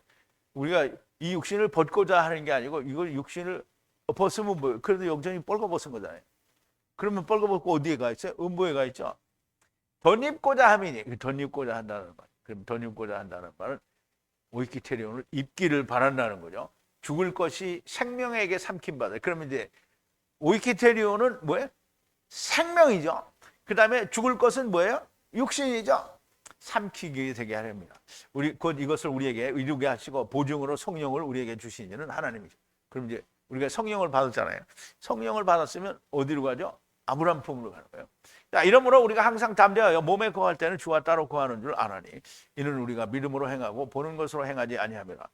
우리가 이 육신을 벗고자 하는 게 아니고 이걸 육신을 벗으면 뭐예요? 그래도 영전이 벌거벗은 거잖아요. 그러면 벌거벗고 어디에 가 있어요? 음부에 가 있죠. 덧입고자 함이니 덧입고자 한다는 말. 그럼 덧입고자 한다는 말은 오이키테리온을 입기를 바란다는 거죠. 죽을 것이 생명에게 삼킴받아요. 그러면 이제 오이키테리온은 뭐예요? 생명이죠. 그 다음에 죽을 것은 뭐예요? 육신이죠. 삼키게 되게 하렵니다. 곧 이것을 우리에게 이루게 하시고 보증으로 성령을 우리에게 주신 이는 하나님이죠. 그럼 이제 우리가 성령을 받았잖아요. 성령을 받았으면 어디로 가죠? 아브라함 품으로 가는 거예요. 자, 이러므로 우리가 항상 담대하여 몸에 거할 때는 주와 따로 거하는 줄 아나니 이는 우리가 믿음으로 행하고 보는 것으로 행하지 아니하미라.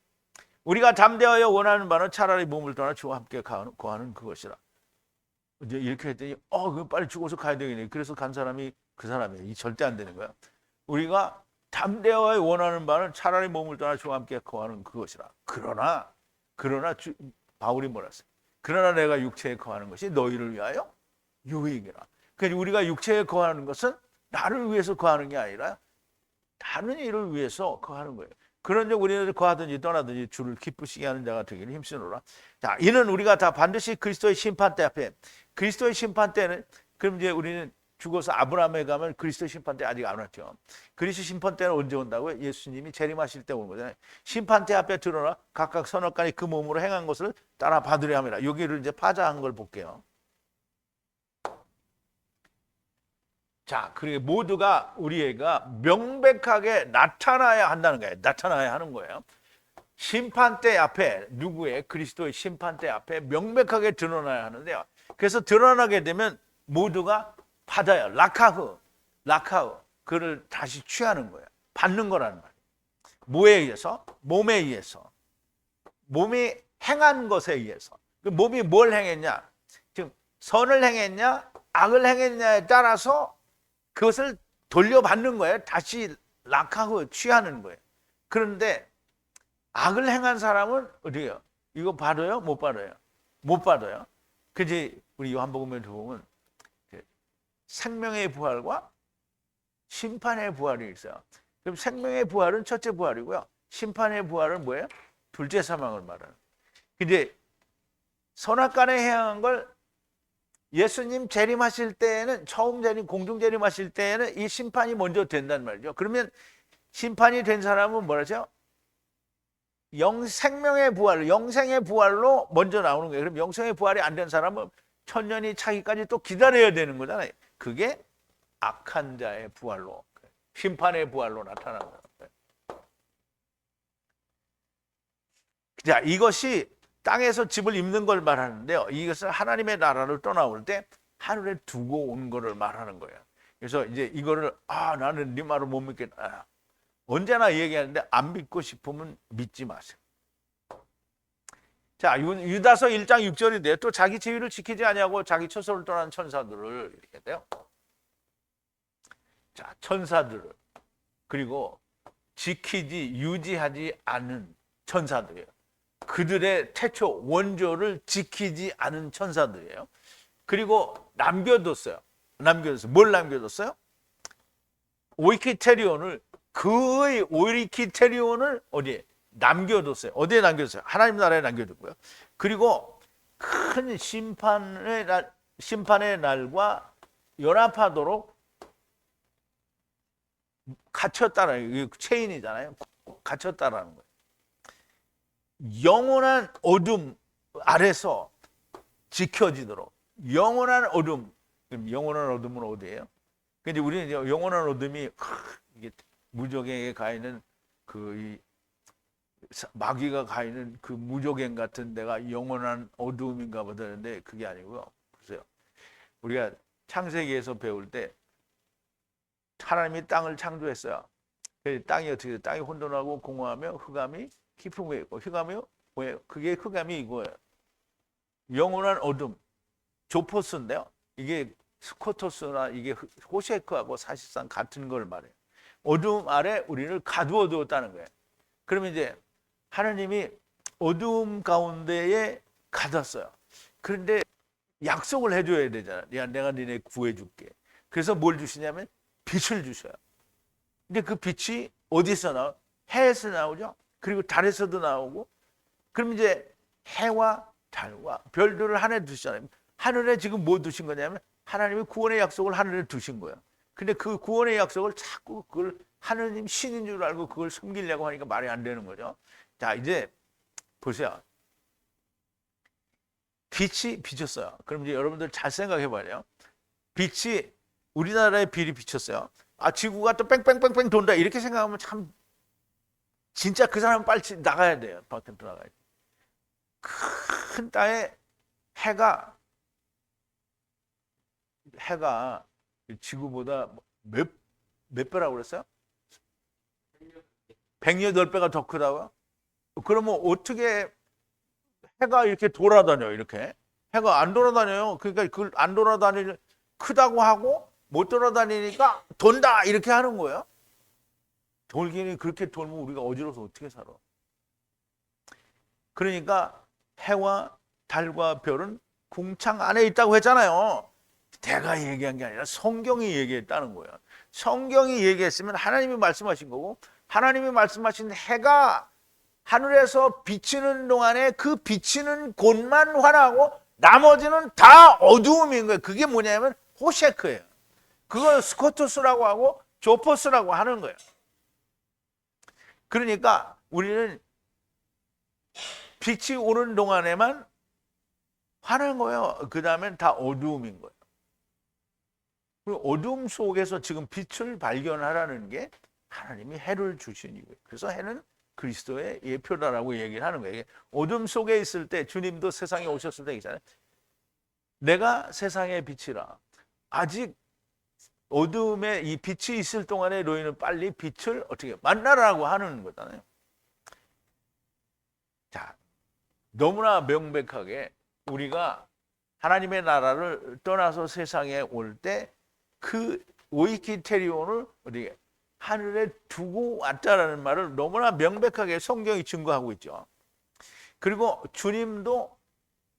우리가 담대하여 원하는 바는 차라리 몸을 떠나 주와 함께 거하는 그것이라. 이제 이렇게 했더니 그럼 빨리 죽어서 가야 되겠네. 그래서 간 사람이 그 사람이에요. 이 절대 안 되는 거야. 우리가 담대하여 원하는 바는 차라리 몸을 떠나 주와 함께 거하는 그것이라. 그러나 바울이 뭐라 했어요? 그러나 내가 육체에 거하는 것이 너희를 위하여 유익이라. 그러니까 우리가 육체에 거하는 것은 나를 위해서 거하는 게 아니라 다른 일을 위해서 거하는 거예요. 그런즉 우리는 거하든지 떠나든지 주를 기쁘시게 하는 자가 되기를 힘쓰노라. 자, 이는 우리가 다 반드시 그리스도의 심판대 앞에, 그리스도의 심판대는, 그럼 이제 우리는 죽어서 아브라함에 가면 그리스도의 심판대 아직 안 왔죠. 그리스도 심판대는 언제 온다고요? 예수님이 재림하실 때 오는 거잖아요. 심판대 앞에 드러나 각각 선악간이 그 몸으로 행한 것을 따라 받으려 합니다. 여기를 이제 파자한 걸 볼게요. 자, 그리고 모두가 우리가 명백하게 나타나야 한다는 거예요. 나타나야 하는 거예요. 심판대 앞에, 누구의? 그리스도의 심판대 앞에 명백하게 드러나야 하는데요. 그래서 드러나게 되면 모두가 받아요. 라카흐, 그를 다시 취하는 거예요. 받는 거라는 말이에요. 뭐에 의해서? 몸에 의해서. 몸이 행한 것에 의해서. 그 몸이 뭘 행했냐? 지금 선을 행했냐? 악을 행했냐에 따라서 그것을 돌려받는 거예요. 다시 라카흐 취하는 거예요. 그런데 악을 행한 사람은 어디요? 이거 받아요? 못 받아요? 못 받아요. 그지? 우리 요한복음에 보면 생명의 부활과 심판의 부활이 있어요. 그럼 생명의 부활은 첫째 부활이고요. 심판의 부활은 뭐예요? 둘째 사망을 말하는. 근데 선악간에 행한 걸 예수님 재림하실 때에는, 처음 재림, 공중 재림하실 때에는 이 심판이 먼저 된단 말이죠. 그러면 심판이 된 사람은 뭐라죠? 생명의 부활, 영생의 부활로 먼저 나오는 거예요. 그럼 영생의 부활이 안 된 사람은 천년이 차기까지 또 기다려야 되는 거잖아요. 그게 악한 자의 부활로, 심판의 부활로 나타나는 거예요. 자, 이것이 땅에서 집을 입는 걸 말하는데요. 이것은 하나님의 나라를 떠나올 때 하늘에 두고 온 거를 말하는 거예요. 그래서 이제 이거를 나는 네 말을 못 믿겠다. 언제나 얘기하는데 안 믿고 싶으면 믿지 마세요. 자, 유다서 1장 6절인데 또 자기 지위를 지키지 아니하고 자기 처소를 떠난 천사들을 이렇게 돼요. 자, 천사들을, 그리고 지키지, 유지하지 않은 천사들이에요. 그들의 태초 원조를 지키지 않은 천사들이에요. 그리고 남겨뒀어요. 뭘 남겨뒀어요? 오이키테리온을 그의 오이키테리온을 어디에 남겨뒀어요. 어디에 남겨뒀어요? 하나님 나라에 남겨뒀고요. 그리고 큰 심판의 날과 연합하도록 갇혔다는 게 체인이잖아요. 갇혔다라는 거예요. 영원한 어둠 아래서 지켜지도록. 영원한 어둠. 그럼 영원한 어둠은 어디예요? 근데 우리는 영원한 어둠이 이게 무적행에 가 있는 마귀가 가 있는 그 무적행 같은 데가 영원한 어둠인가 보다는데 그게 아니고요. 보세요. 우리가 창세기에서 배울 때 하나님이 땅을 창조했어요. 땅이 어떻게 돼요? 땅이 혼돈하고 공허하며 흑암이 깊은 게 있고 흑암이 뭐예요? 그게 흑암이 이거예요. 영원한 어둠, 조포스인데요. 이게 스코토스나 이게 호세크하고 사실상 같은 걸 말해요. 어둠 아래 우리를 가두어 두었다는 거예요. 그러면 이제 하나님이 어둠 가운데에 가뒀어요. 그런데 약속을 해줘야 되잖아. 내가 너네 구해줄게. 그래서 뭘 주시냐면 빛을 주셔요. 근데 그 빛이 어디서 나와요? 해에서 나오죠. 그리고 달에서도 나오고. 그럼 이제 해와 달과 별들을 하늘에 두시잖아요. 하늘에 지금 뭐 두신 거냐면 하나님이 구원의 약속을 하늘에 두신 거예요. 근데 그 구원의 약속을 자꾸 그걸 하느님 신인 줄 알고 그걸 숨기려고 하니까 말이 안 되는 거죠. 자, 이제 보세요. 빛이 비쳤어요. 그럼 이제 여러분들 잘 생각해 봐요. 빛이 우리나라에 빛이 비쳤어요. 아, 지구가 또 뺑뺑뺑뺑 돈다. 이렇게 생각하면 참 진짜 그 사람은 빨리 나가야 돼요. 밖에 나가야 돼요. 큰 땅에 해가 지구보다 몇 배라고 그랬어요? 108배가 더 크다고요? 그러면 어떻게 해가 이렇게 돌아다녀요? 이렇게 해가 안 돌아다녀요. 그러니까 그걸 안 돌아다니는 크다고 하고 못 돌아다니니까 돈다 이렇게 하는 거예요. 돌기는 그렇게 돌면 우리가 어지러워서 어떻게 살아? 그러니까 해와 달과 별은 궁창 안에 있다고 했잖아요. 내가 얘기한 게 아니라 성경이 얘기했다는 거예요. 성경이 얘기했으면 하나님이 말씀하신 거고 하나님이 말씀하신 해가 하늘에서 비치는 동안에 그 비치는 곳만 환하고 나머지는 다 어두움인 거예요. 그게 뭐냐면 호세크예요. 그걸 스코투스라고 하고 조포스라고 하는 거예요. 그러니까 우리는 빛이 오는 동안에만 환한 거예요. 그 다음엔 다 어두움인 거예요. 어둠 속에서 지금 빛을 발견하라는 게 하나님이 해를 주신 이유예요. 그래서 해는 그리스도의 예표다라고 얘기를 하는 거예요. 어둠 속에 있을 때 주님도 세상에 오셨을 때 있잖아요. 내가 세상의 빛이라. 아직 어둠에 이 빛이 있을 동안에 너희는 빨리 빛을 어떻게 만나라고 하는 거잖아요. 자, 너무나 명백하게 우리가 하나님의 나라를 떠나서 세상에 올 때 그 오이키테리온을 어디에 하늘에 두고 왔다라는 말을 너무나 명백하게 성경이 증거하고 있죠. 그리고 주님도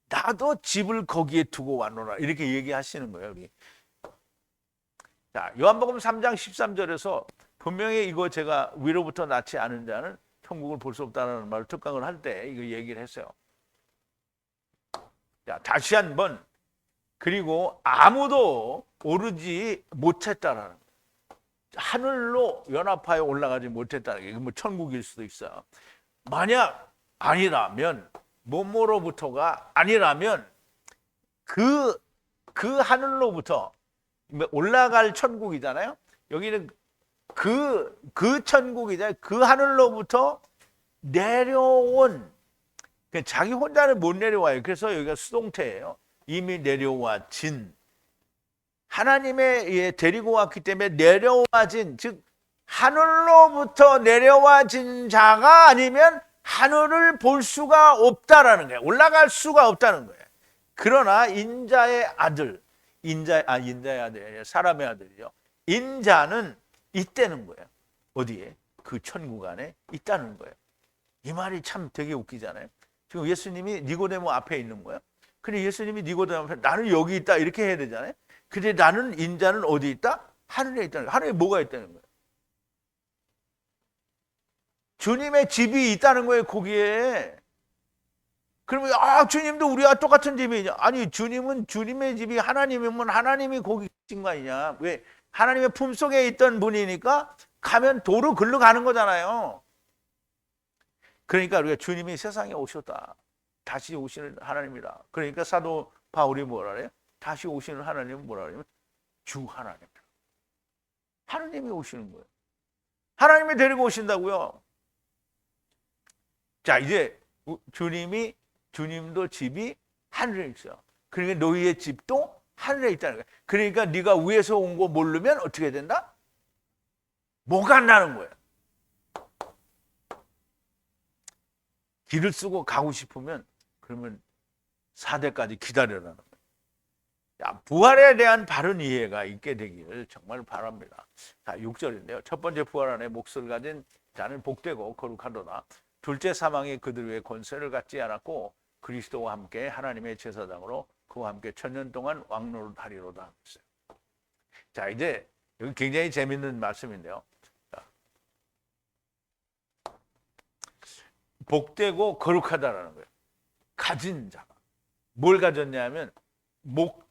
나도 집을 거기에 두고 왔노라 이렇게 얘기하시는 거예요. 여기. 자, 요한복음 3장 13절에서 분명히 이거 제가 위로부터 낳지 않은 자는 천국을 볼 수 없다는 말을 특강을 할 때 이거 얘기를 했어요. 자, 다시 한번 그리고 아무도 오르지 못했다라는 거예요. 하늘로 연합하여 올라가지 못했다는 게 뭐 천국일 수도 있어요. 만약 아니라면 뭐뭐로부터가 아니라면 그 하늘로부터 올라갈 천국이잖아요. 여기는 그 천국이잖아요. 그 하늘로부터 내려온 자기 혼자는 못 내려와요. 그래서 여기가 수동태예요. 이미 내려와진 하나님의 데리고 왔기 때문에 내려와진 즉 하늘로부터 내려와진 자가 아니면 하늘을 볼 수가 없다라는 거예요. 올라갈 수가 없다는 거예요. 그러나 인자의 아들, 인자의 아들이 아니라 사람의 아들이죠. 인자는 있다는 거예요. 어디에? 그 천국 안에 있다는 거예요. 이 말이 참 되게 웃기잖아요. 지금 예수님이 니고데모 앞에 있는 거예요. 근데 예수님이 니고데모 앞에 나는 여기 있다 이렇게 해야 되잖아요. 근데 나는 인자는 어디 있다? 하늘에 있다는 거예요. 하늘에 뭐가 있다는 거예요? 주님의 집이 있다는 거예요, 거기에. 그러면 주님도 우리와 똑같은 집이냐? 아니, 주님은 주님의 집이 하나님이면 하나님이 거기 계신 거 아니냐? 왜? 하나님의 품속에 있던 분이니까 가면 도로 글로 가는 거잖아요. 그러니까 우리가 주님이 세상에 오셨다. 다시 오시는 하나님이다. 그러니까 사도 바울이 뭐라 그래요? 다시 오시는 하나님은 뭐라 그래요? 주 하나님. 하나님이 오시는 거예요. 하나님이 데리고 오신다고요. 자, 이제 주님도 집이 하늘에 있어요. 그러니까 너희의 집도 하늘에 있다는 거예요. 그러니까 네가 위에서 온 거 모르면 어떻게 된다? 뭐가 안 나는 거예요. 길을 쓰고 가고 싶으면 그러면 4대까지 기다려라는 거예요. 자, 부활에 대한 바른 이해가 있게 되기를 정말 바랍니다. 자, 6절인데요. 첫 번째, 부활 안에 몫을 가진 자는 복되고 거룩하도다. 둘째, 사망이 그들 위에 권세를 갖지 않았고 그리스도와 함께 하나님의 제사장으로 그와 함께 천년 동안 왕노릇하리로다. 자, 이제 여기 굉장히 재밌는 말씀인데요. 자, 복되고 거룩하다라는 거예요. 가진 자가 뭘 가졌냐면 목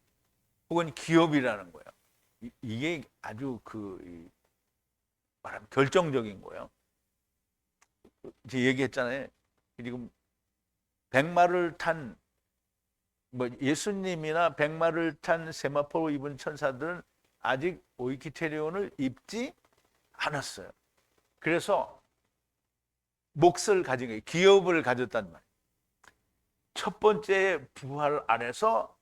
혹은 기업이라는 거예요. 이게 아주 말하면 결정적인 거예요. 이제 얘기했잖아요. 지금 백마를 탄 예수님이나 백마를 탄 세마포로 입은 천사들은 아직 오이키테리온을 입지 않았어요. 그래서 몫을 가진 거예요. 기업을 가졌단 말이에요. 첫 번째 부활 안에서,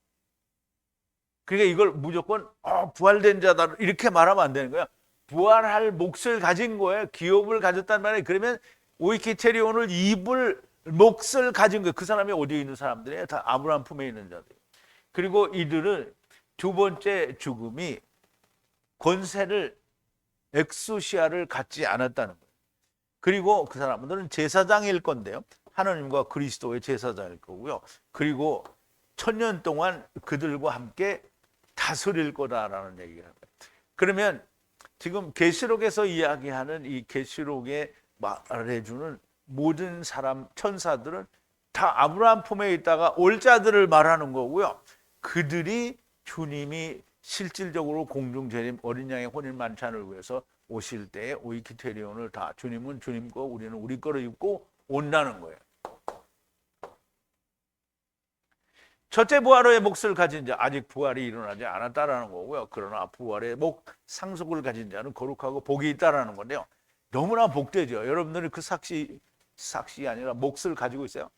그러니까 이걸 무조건 부활된 자다 이렇게 말하면 안 되는 거예요. 부활할 몫을 가진 거예요. 기업을 가졌단 말이에요. 그러면 오이키테리온을 입을 몫을 가진 거예요. 그 사람이 어디에 있는 사람들이에요? 다 아브라함 품에 있는 자들. 그리고 이들은 두 번째 죽음이 권세를, 엑수시아를 갖지 않았다는 거예요. 그리고 그 사람들은 제사장일 건데요. 하나님과 그리스도의 제사장일 거고요. 그리고 천년 동안 그들과 함께 다스릴 거다라는 얘기를 합니다. 그러면 지금 계시록에서 이야기하는 이 계시록에 말해주는 모든 사람, 천사들은 다 아브라함 품에 있다가 올 자들을 말하는 거고요. 그들이 주님이 실질적으로 공중 재림 어린 양의 혼인 만찬을 위해서 오실 때에 오이키테리온을 다 주님은 주님 거, 우리는 우리 거를 입고 온다는 거예요. 첫째, 부활의 몫을 가진 자, 아직 부활이 일어나지 않았다라는 거고요. 그러나 부활의 목, 상속을 가진 자는 거룩하고 복이 있다라는 건데요. 너무나 복되죠. 여러분들은 그 삭시 아니라 몫을 가지고 있어요.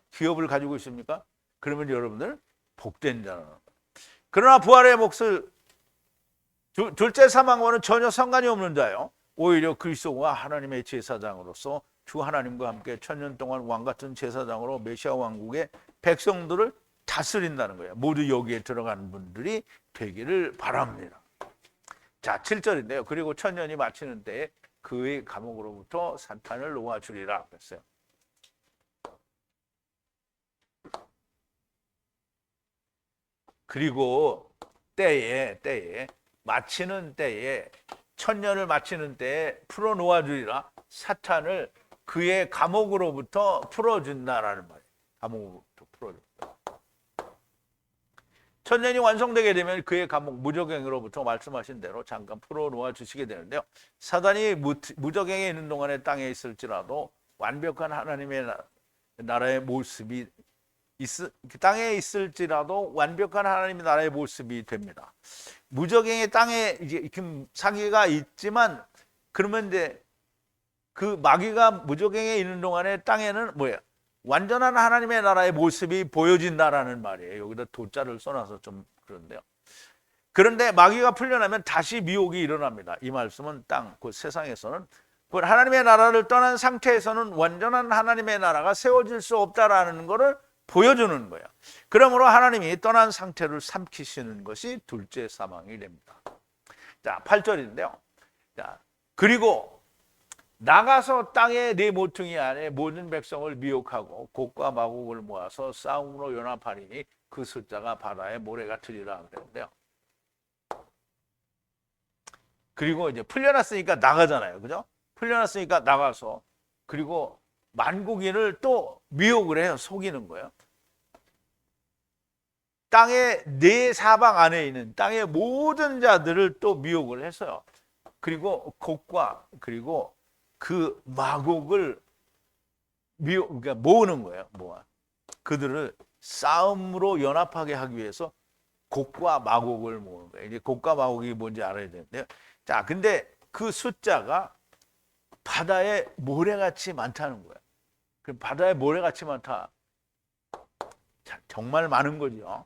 기업을 가지고 있습니까? 그러면 여러분들 복된 자라는 거예요. 그러나 부활의 몫을, 둘째 사망과는 전혀 상관이 없는 자요. 오히려 그리스도와 하나님의 제사장으로서 주 하나님과 함께 천년 동안 왕 같은 제사장으로 메시아 왕국의 백성들을 다스린다는 거예요. 모두 여기에 들어가는 분들이 되기를 바랍니다. 자, 7절인데요. 그리고 천년이 마치는 때에 그의 감옥으로부터 사탄을 놓아주리라 그랬어요. 그리고 때에 마치는 때에, 천년을 마치는 때에 풀어 놓아주리라. 사탄을 그의 감옥으로부터 풀어준다라는 말이에요. 감옥으로부터 풀어준다. 천년이 완성되게 되면 그의 감옥 무저갱으로부터 말씀하신 대로 잠깐 풀어놓아 주시게 되는데요. 사단이 무저갱에 있는 동안에 땅에 있을지라도 완벽한 하나님의 나라의 모습이 땅에 있을지라도 완벽한 하나님의 나라의 모습이 됩니다. 무저갱의 땅에 이제 사기가 있지만, 그러면 이제 그 마귀가 무저갱에 있는 동안에 땅에는 뭐예요? 완전한 하나님의 나라의 모습이 보여진다라는 말이에요. 여기다 도자를 써놔서 좀 그런데요. 그런데 마귀가 풀려나면 다시 미혹이 일어납니다. 이 말씀은 그 세상에서는 하나님의 나라를 떠난 상태에서는 완전한 하나님의 나라가 세워질 수 없다라는 것을 보여주는 거예요. 그러므로 하나님이 떠난 상태를 삼키시는 것이 둘째 사망이 됩니다. 자, 8절인데요. 자, 그리고 나가서 땅의 네 모퉁이 안에 모든 백성을 미혹하고 곡과 마곡을 모아서 싸움으로 연합하리니 그 숫자가 바다의 모래 같으리라 그랬는데요. 그리고 이제 풀려났으니까 나가잖아요. 그죠? 풀려났으니까 나가서 그리고 만국인을 또 미혹을 해요. 속이는 거예요. 땅의 네 사방 안에 있는 땅의 모든 자들을 또 미혹을 해서요. 그리고 곡과 그리고 그 마곡을 그러니까 모으는 거예요. 모아. 그들을 싸움으로 연합하게 하기 위해서 곡과 마곡을 모으는 거예요. 이제 곡과 마곡이 뭔지 알아야 되는데요. 자, 근데 그 숫자가 바다에 모래같이 많다는 거예요. 그 바다에 모래같이 많다. 자, 정말 많은 거죠.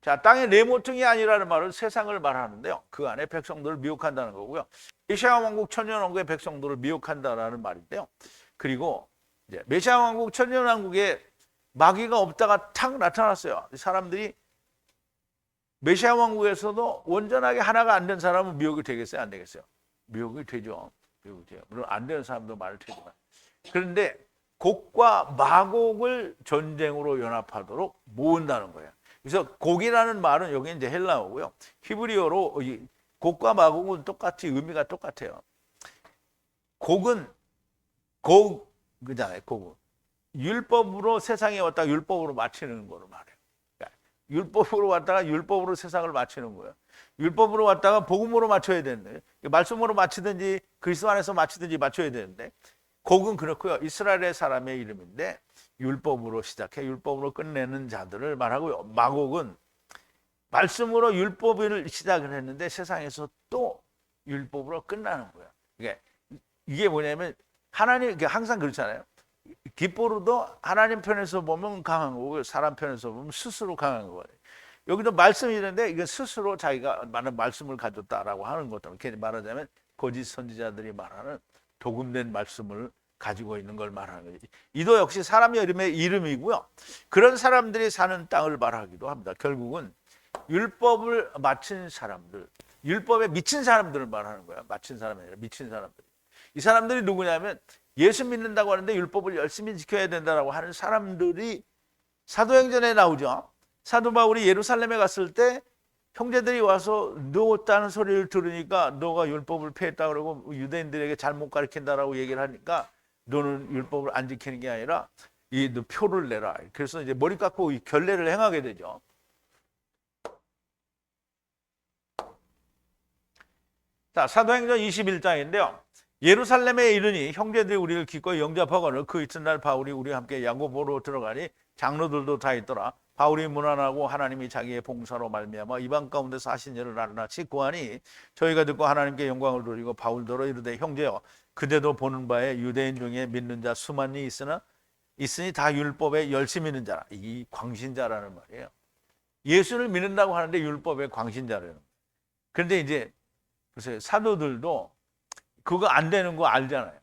자, 땅의 네 모퉁이 아니라는 말은 세상을 말하는데요. 그 안에 백성들을 미혹한다는 거고요. 메시아 왕국 천년왕국의 백성들을 미혹한다라는 말인데요. 그리고 이제 메시아 왕국 천년왕국에 마귀가 없다가 탁 나타났어요. 사람들이 메시아 왕국에서도 온전하게 하나가 안 된 사람은 미혹이 되겠어요? 안 되겠어요? 미혹이 되죠. 미혹이 돼요. 물론 안 되는 사람도 많을 테지만. 그런데 곡과 마곡을 전쟁으로 연합하도록 모은다는 거예요. 그래서 곡이라는 말은 여기 이제 헬라어고요. 히브리어로 곡과 마곡은 똑같이 의미가 똑같아요. 곡은 그잖아요. 곡은 율법으로 세상에 왔다가 율법으로 마치는 거로 말해요. 그러니까 율법으로 왔다가 율법으로 세상을 마치는 거예요. 율법으로 왔다가 복음으로 맞춰야 되는데 말씀으로 마치든지 그리스도 안에서 마치든지 맞춰야 되는데 곡은 그렇고요. 이스라엘의 사람의 이름인데 율법으로 시작해 율법으로 끝내는 자들을 말하고요. 마곡은 말씀으로 율법을 시작을 했는데 세상에서 또 율법으로 끝나는 거예요. 이게 뭐냐면 하나님 항상 그렇잖아요. 깃보르도 하나님 편에서 보면 강한 거고 사람 편에서 보면 스스로 강한 거예요. 여기도 말씀이 있는데 이건 스스로 자기가 많은 말씀을 가졌다라고 하는 것도 이렇게 말하자면 거짓 선지자들이 말하는 도금된 말씀을 가지고 있는 걸 말하는 거지. 이도 역시 사람의 이름이고요. 그런 사람들이 사는 땅을 말하기도 합니다. 결국은 율법을 마친 사람들, 율법에 미친 사람들을 말하는 거야. 마친 사람이 아니라 미친 사람들. 이 사람들이 누구냐면 예수 믿는다고 하는데 율법을 열심히 지켜야 된다고 하는 사람들이 사도행전에 나오죠. 사도 바울이 예루살렘에 갔을 때 형제들이 와서 누웠다는 소리를 들으니까 너가 율법을 폐했다 그러고 유대인들에게 잘못 가르친다라고 얘기를 하니까 너는 율법을 안 지키는 게 아니라 너 표를 내라. 그래서 이제 머리 깎고 결례를 행하게 되죠. 자, 사도행전 21장인데요. 예루살렘에 이르니 형제들이 우리를 기꺼이 영접하거늘 그 이튿날 바울이 우리와 함께 야고보로 들어가니 장로들도 다 있더라. 바울이 문안하고 하나님이 자기의 봉사로 말미암아 이방 가운데서 하신 일을 낱낱이 구하니 저희가 듣고 하나님께 영광을 돌리고 바울더러 이르되 형제여 그대도 보는 바에 유대인 중에 믿는 자 수만이 있으니 다 율법에 열심히 있는 자라. 이 광신자라는 말이에요. 예수를 믿는다고 하는데 율법의 광신자라는 거예요. 그런데 이제 글쎄요, 사도들도 그거 안 되는 거 알잖아요.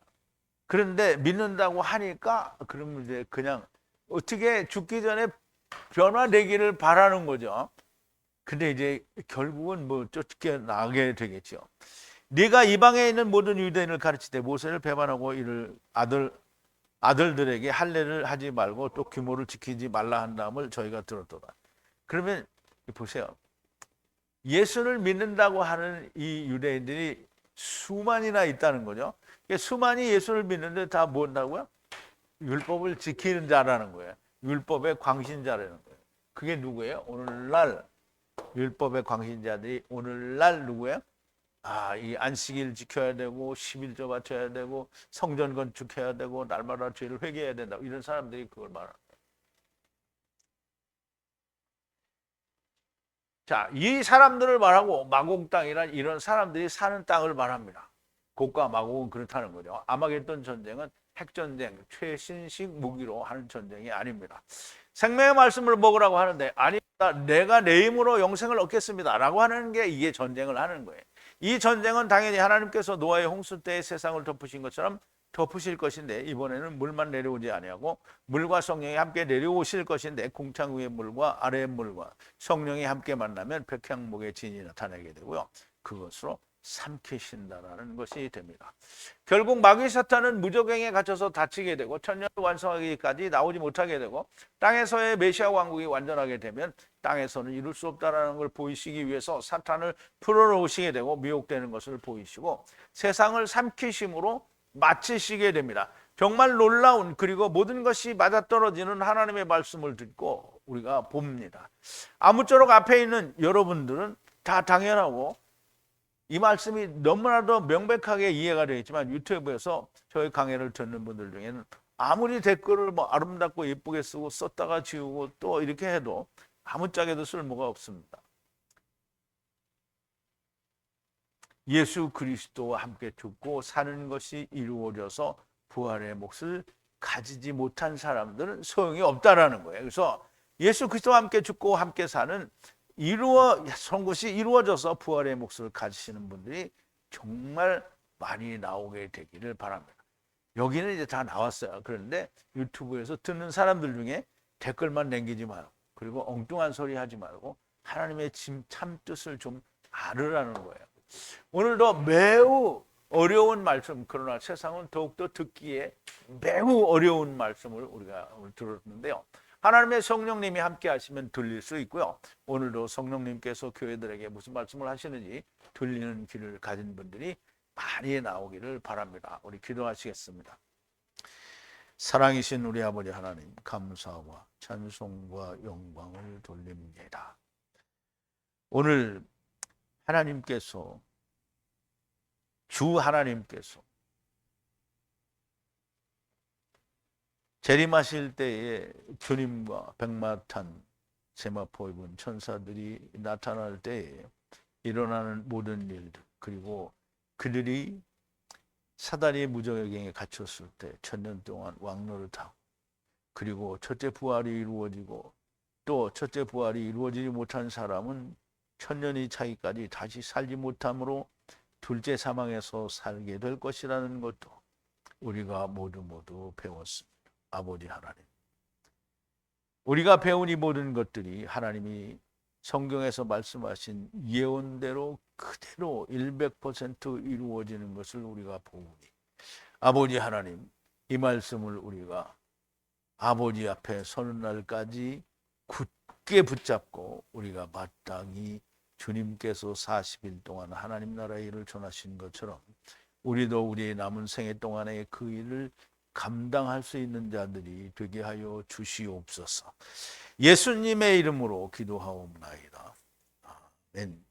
그런데 믿는다고 하니까 그러면 이제 그냥 어떻게 죽기 전에 변화되기를 바라는 거죠. 근데 이제 결국은 뭐 쫓겨나게 되겠죠. 네가 이방에 있는 모든 유대인을 가르치되 모세를 배반하고 이를 아들들에게 할례를 하지 말고 또 규모를 지키지 말라 한다음을 저희가 들었도다. 그러면 보세요. 예수를 믿는다고 하는 이 유대인들이 수만이나 있다는 거죠. 수만이 예수를 믿는데 다 뭔다고요? 율법을 지키는 자라는 거예요. 율법의 광신자라는 거예요. 그게 누구예요? 오늘날 율법의 광신자들이 오늘날 누구예요? 이 안식일 지켜야 되고 11조 바쳐야 되고 성전 건축해야 되고 날마다 죄를 회개해야 된다. 이런 사람들이 그걸 말하는 거예요. 자, 이 사람들을 말하고 마곡 땅이란 이런 사람들이 사는 땅을 말합니다. 곡과 마곡은 그렇다는 거죠. 아마겟돈 전쟁은 핵전쟁, 최신식 무기로 하는 전쟁이 아닙니다. 생명의 말씀을 먹으라고 하는데 아니다. 내가 내 힘으로 영생을 얻겠습니다. 라고 하는 게 이게 전쟁을 하는 거예요. 이 전쟁은 당연히 하나님께서 노아의 홍수 때 세상을 덮으신 것처럼 덮으실 것인데 이번에는 물만 내려오지 아니하고 물과 성령이 함께 내려오실 것인데 궁창 위의 물과 아래의 물과 성령이 함께 만나면 백향목의 진이 나타나게 되고요. 그것으로 삼키신다라는 것이 됩니다. 결국 마귀 사탄은 무적행에 갇혀서 다치게 되고 천년을 완성하기까지 나오지 못하게 되고 땅에서의 메시아 왕국이 완전하게 되면 땅에서는 이룰 수 없다라는 걸 보이시기 위해서 사탄을 풀어놓으시게 되고 미혹되는 것을 보이시고 세상을 삼키심으로 마치시게 됩니다. 정말 놀라운 그리고 모든 것이 맞아떨어지는 하나님의 말씀을 듣고 우리가 봅니다. 아무쪼록 앞에 있는 여러분들은 다 당연하고 이 말씀이 너무나도 명백하게 이해가 되겠지만 유튜브에서 저희 강의를 듣는 분들 중에는 아무리 댓글을 뭐 아름답고 예쁘게 쓰고 썼다가 지우고 또 이렇게 해도 아무짝에도 쓸모가 없습니다. 예수 그리스도와 함께 죽고 사는 것이 이루어져서 부활의 몫을 가지지 못한 사람들은 소용이 없다라는 거예요. 그래서 예수 그리스도와 함께 죽고 함께 사는 것이 이루어져서 부활의 몫을 가지시는 분들이 정말 많이 나오게 되기를 바랍니다. 여기는 이제 다 나왔어요. 그런데 유튜브에서 듣는 사람들 중에 댓글만 남기지 말고 그리고 엉뚱한 소리 하지 말고 하나님의 참 뜻을 좀 알으라는 거예요. 오늘도 매우 어려운 말씀, 그러나 세상은 더욱더 듣기에 매우 어려운 말씀을 우리가 오늘 들었는데요. 하나님의 성령님이 함께 하시면 들릴 수 있고요. 오늘도 성령님께서 교회들에게 무슨 말씀을 하시는지 들리는 귀를 가진 분들이 많이 나오기를 바랍니다. 우리 기도하시겠습니다. 사랑이신 우리 아버지 하나님, 감사와 찬송과 영광을 돌립니다. 오늘 하나님께서, 주 하나님께서 재림하실 때에 주님과 백마탄 세마포 입은 천사들이 나타날 때에 일어나는 모든 일들, 그리고 그들이 사단의 무저행에 갇혔을 때 천년 동안 왕노를 타고, 그리고 첫째 부활이 이루어지고 또 첫째 부활이 이루어지지 못한 사람은 천년이 차기까지 다시 살지 못함으로 둘째 사망에서 살게 될 것이라는 것도 우리가 모두 배웠습니다. 아버지 하나님, 우리가 배운 이 모든 것들이 하나님이 성경에서 말씀하신 예언대로 그대로 100% 이루어지는 것을 우리가 보니 아버지 하나님, 이 말씀을 우리가 아버지 앞에 서는 날까지 굳게 붙잡고 우리가 마땅히 주님께서 40일 동안 하나님 나라의 일을 전하신 것처럼 우리도 우리의 남은 생애 동안에 그 일을 감당할 수 있는 자들이 되게 하여 주시옵소서. 예수님의 이름으로 기도하옵나이다. 아멘.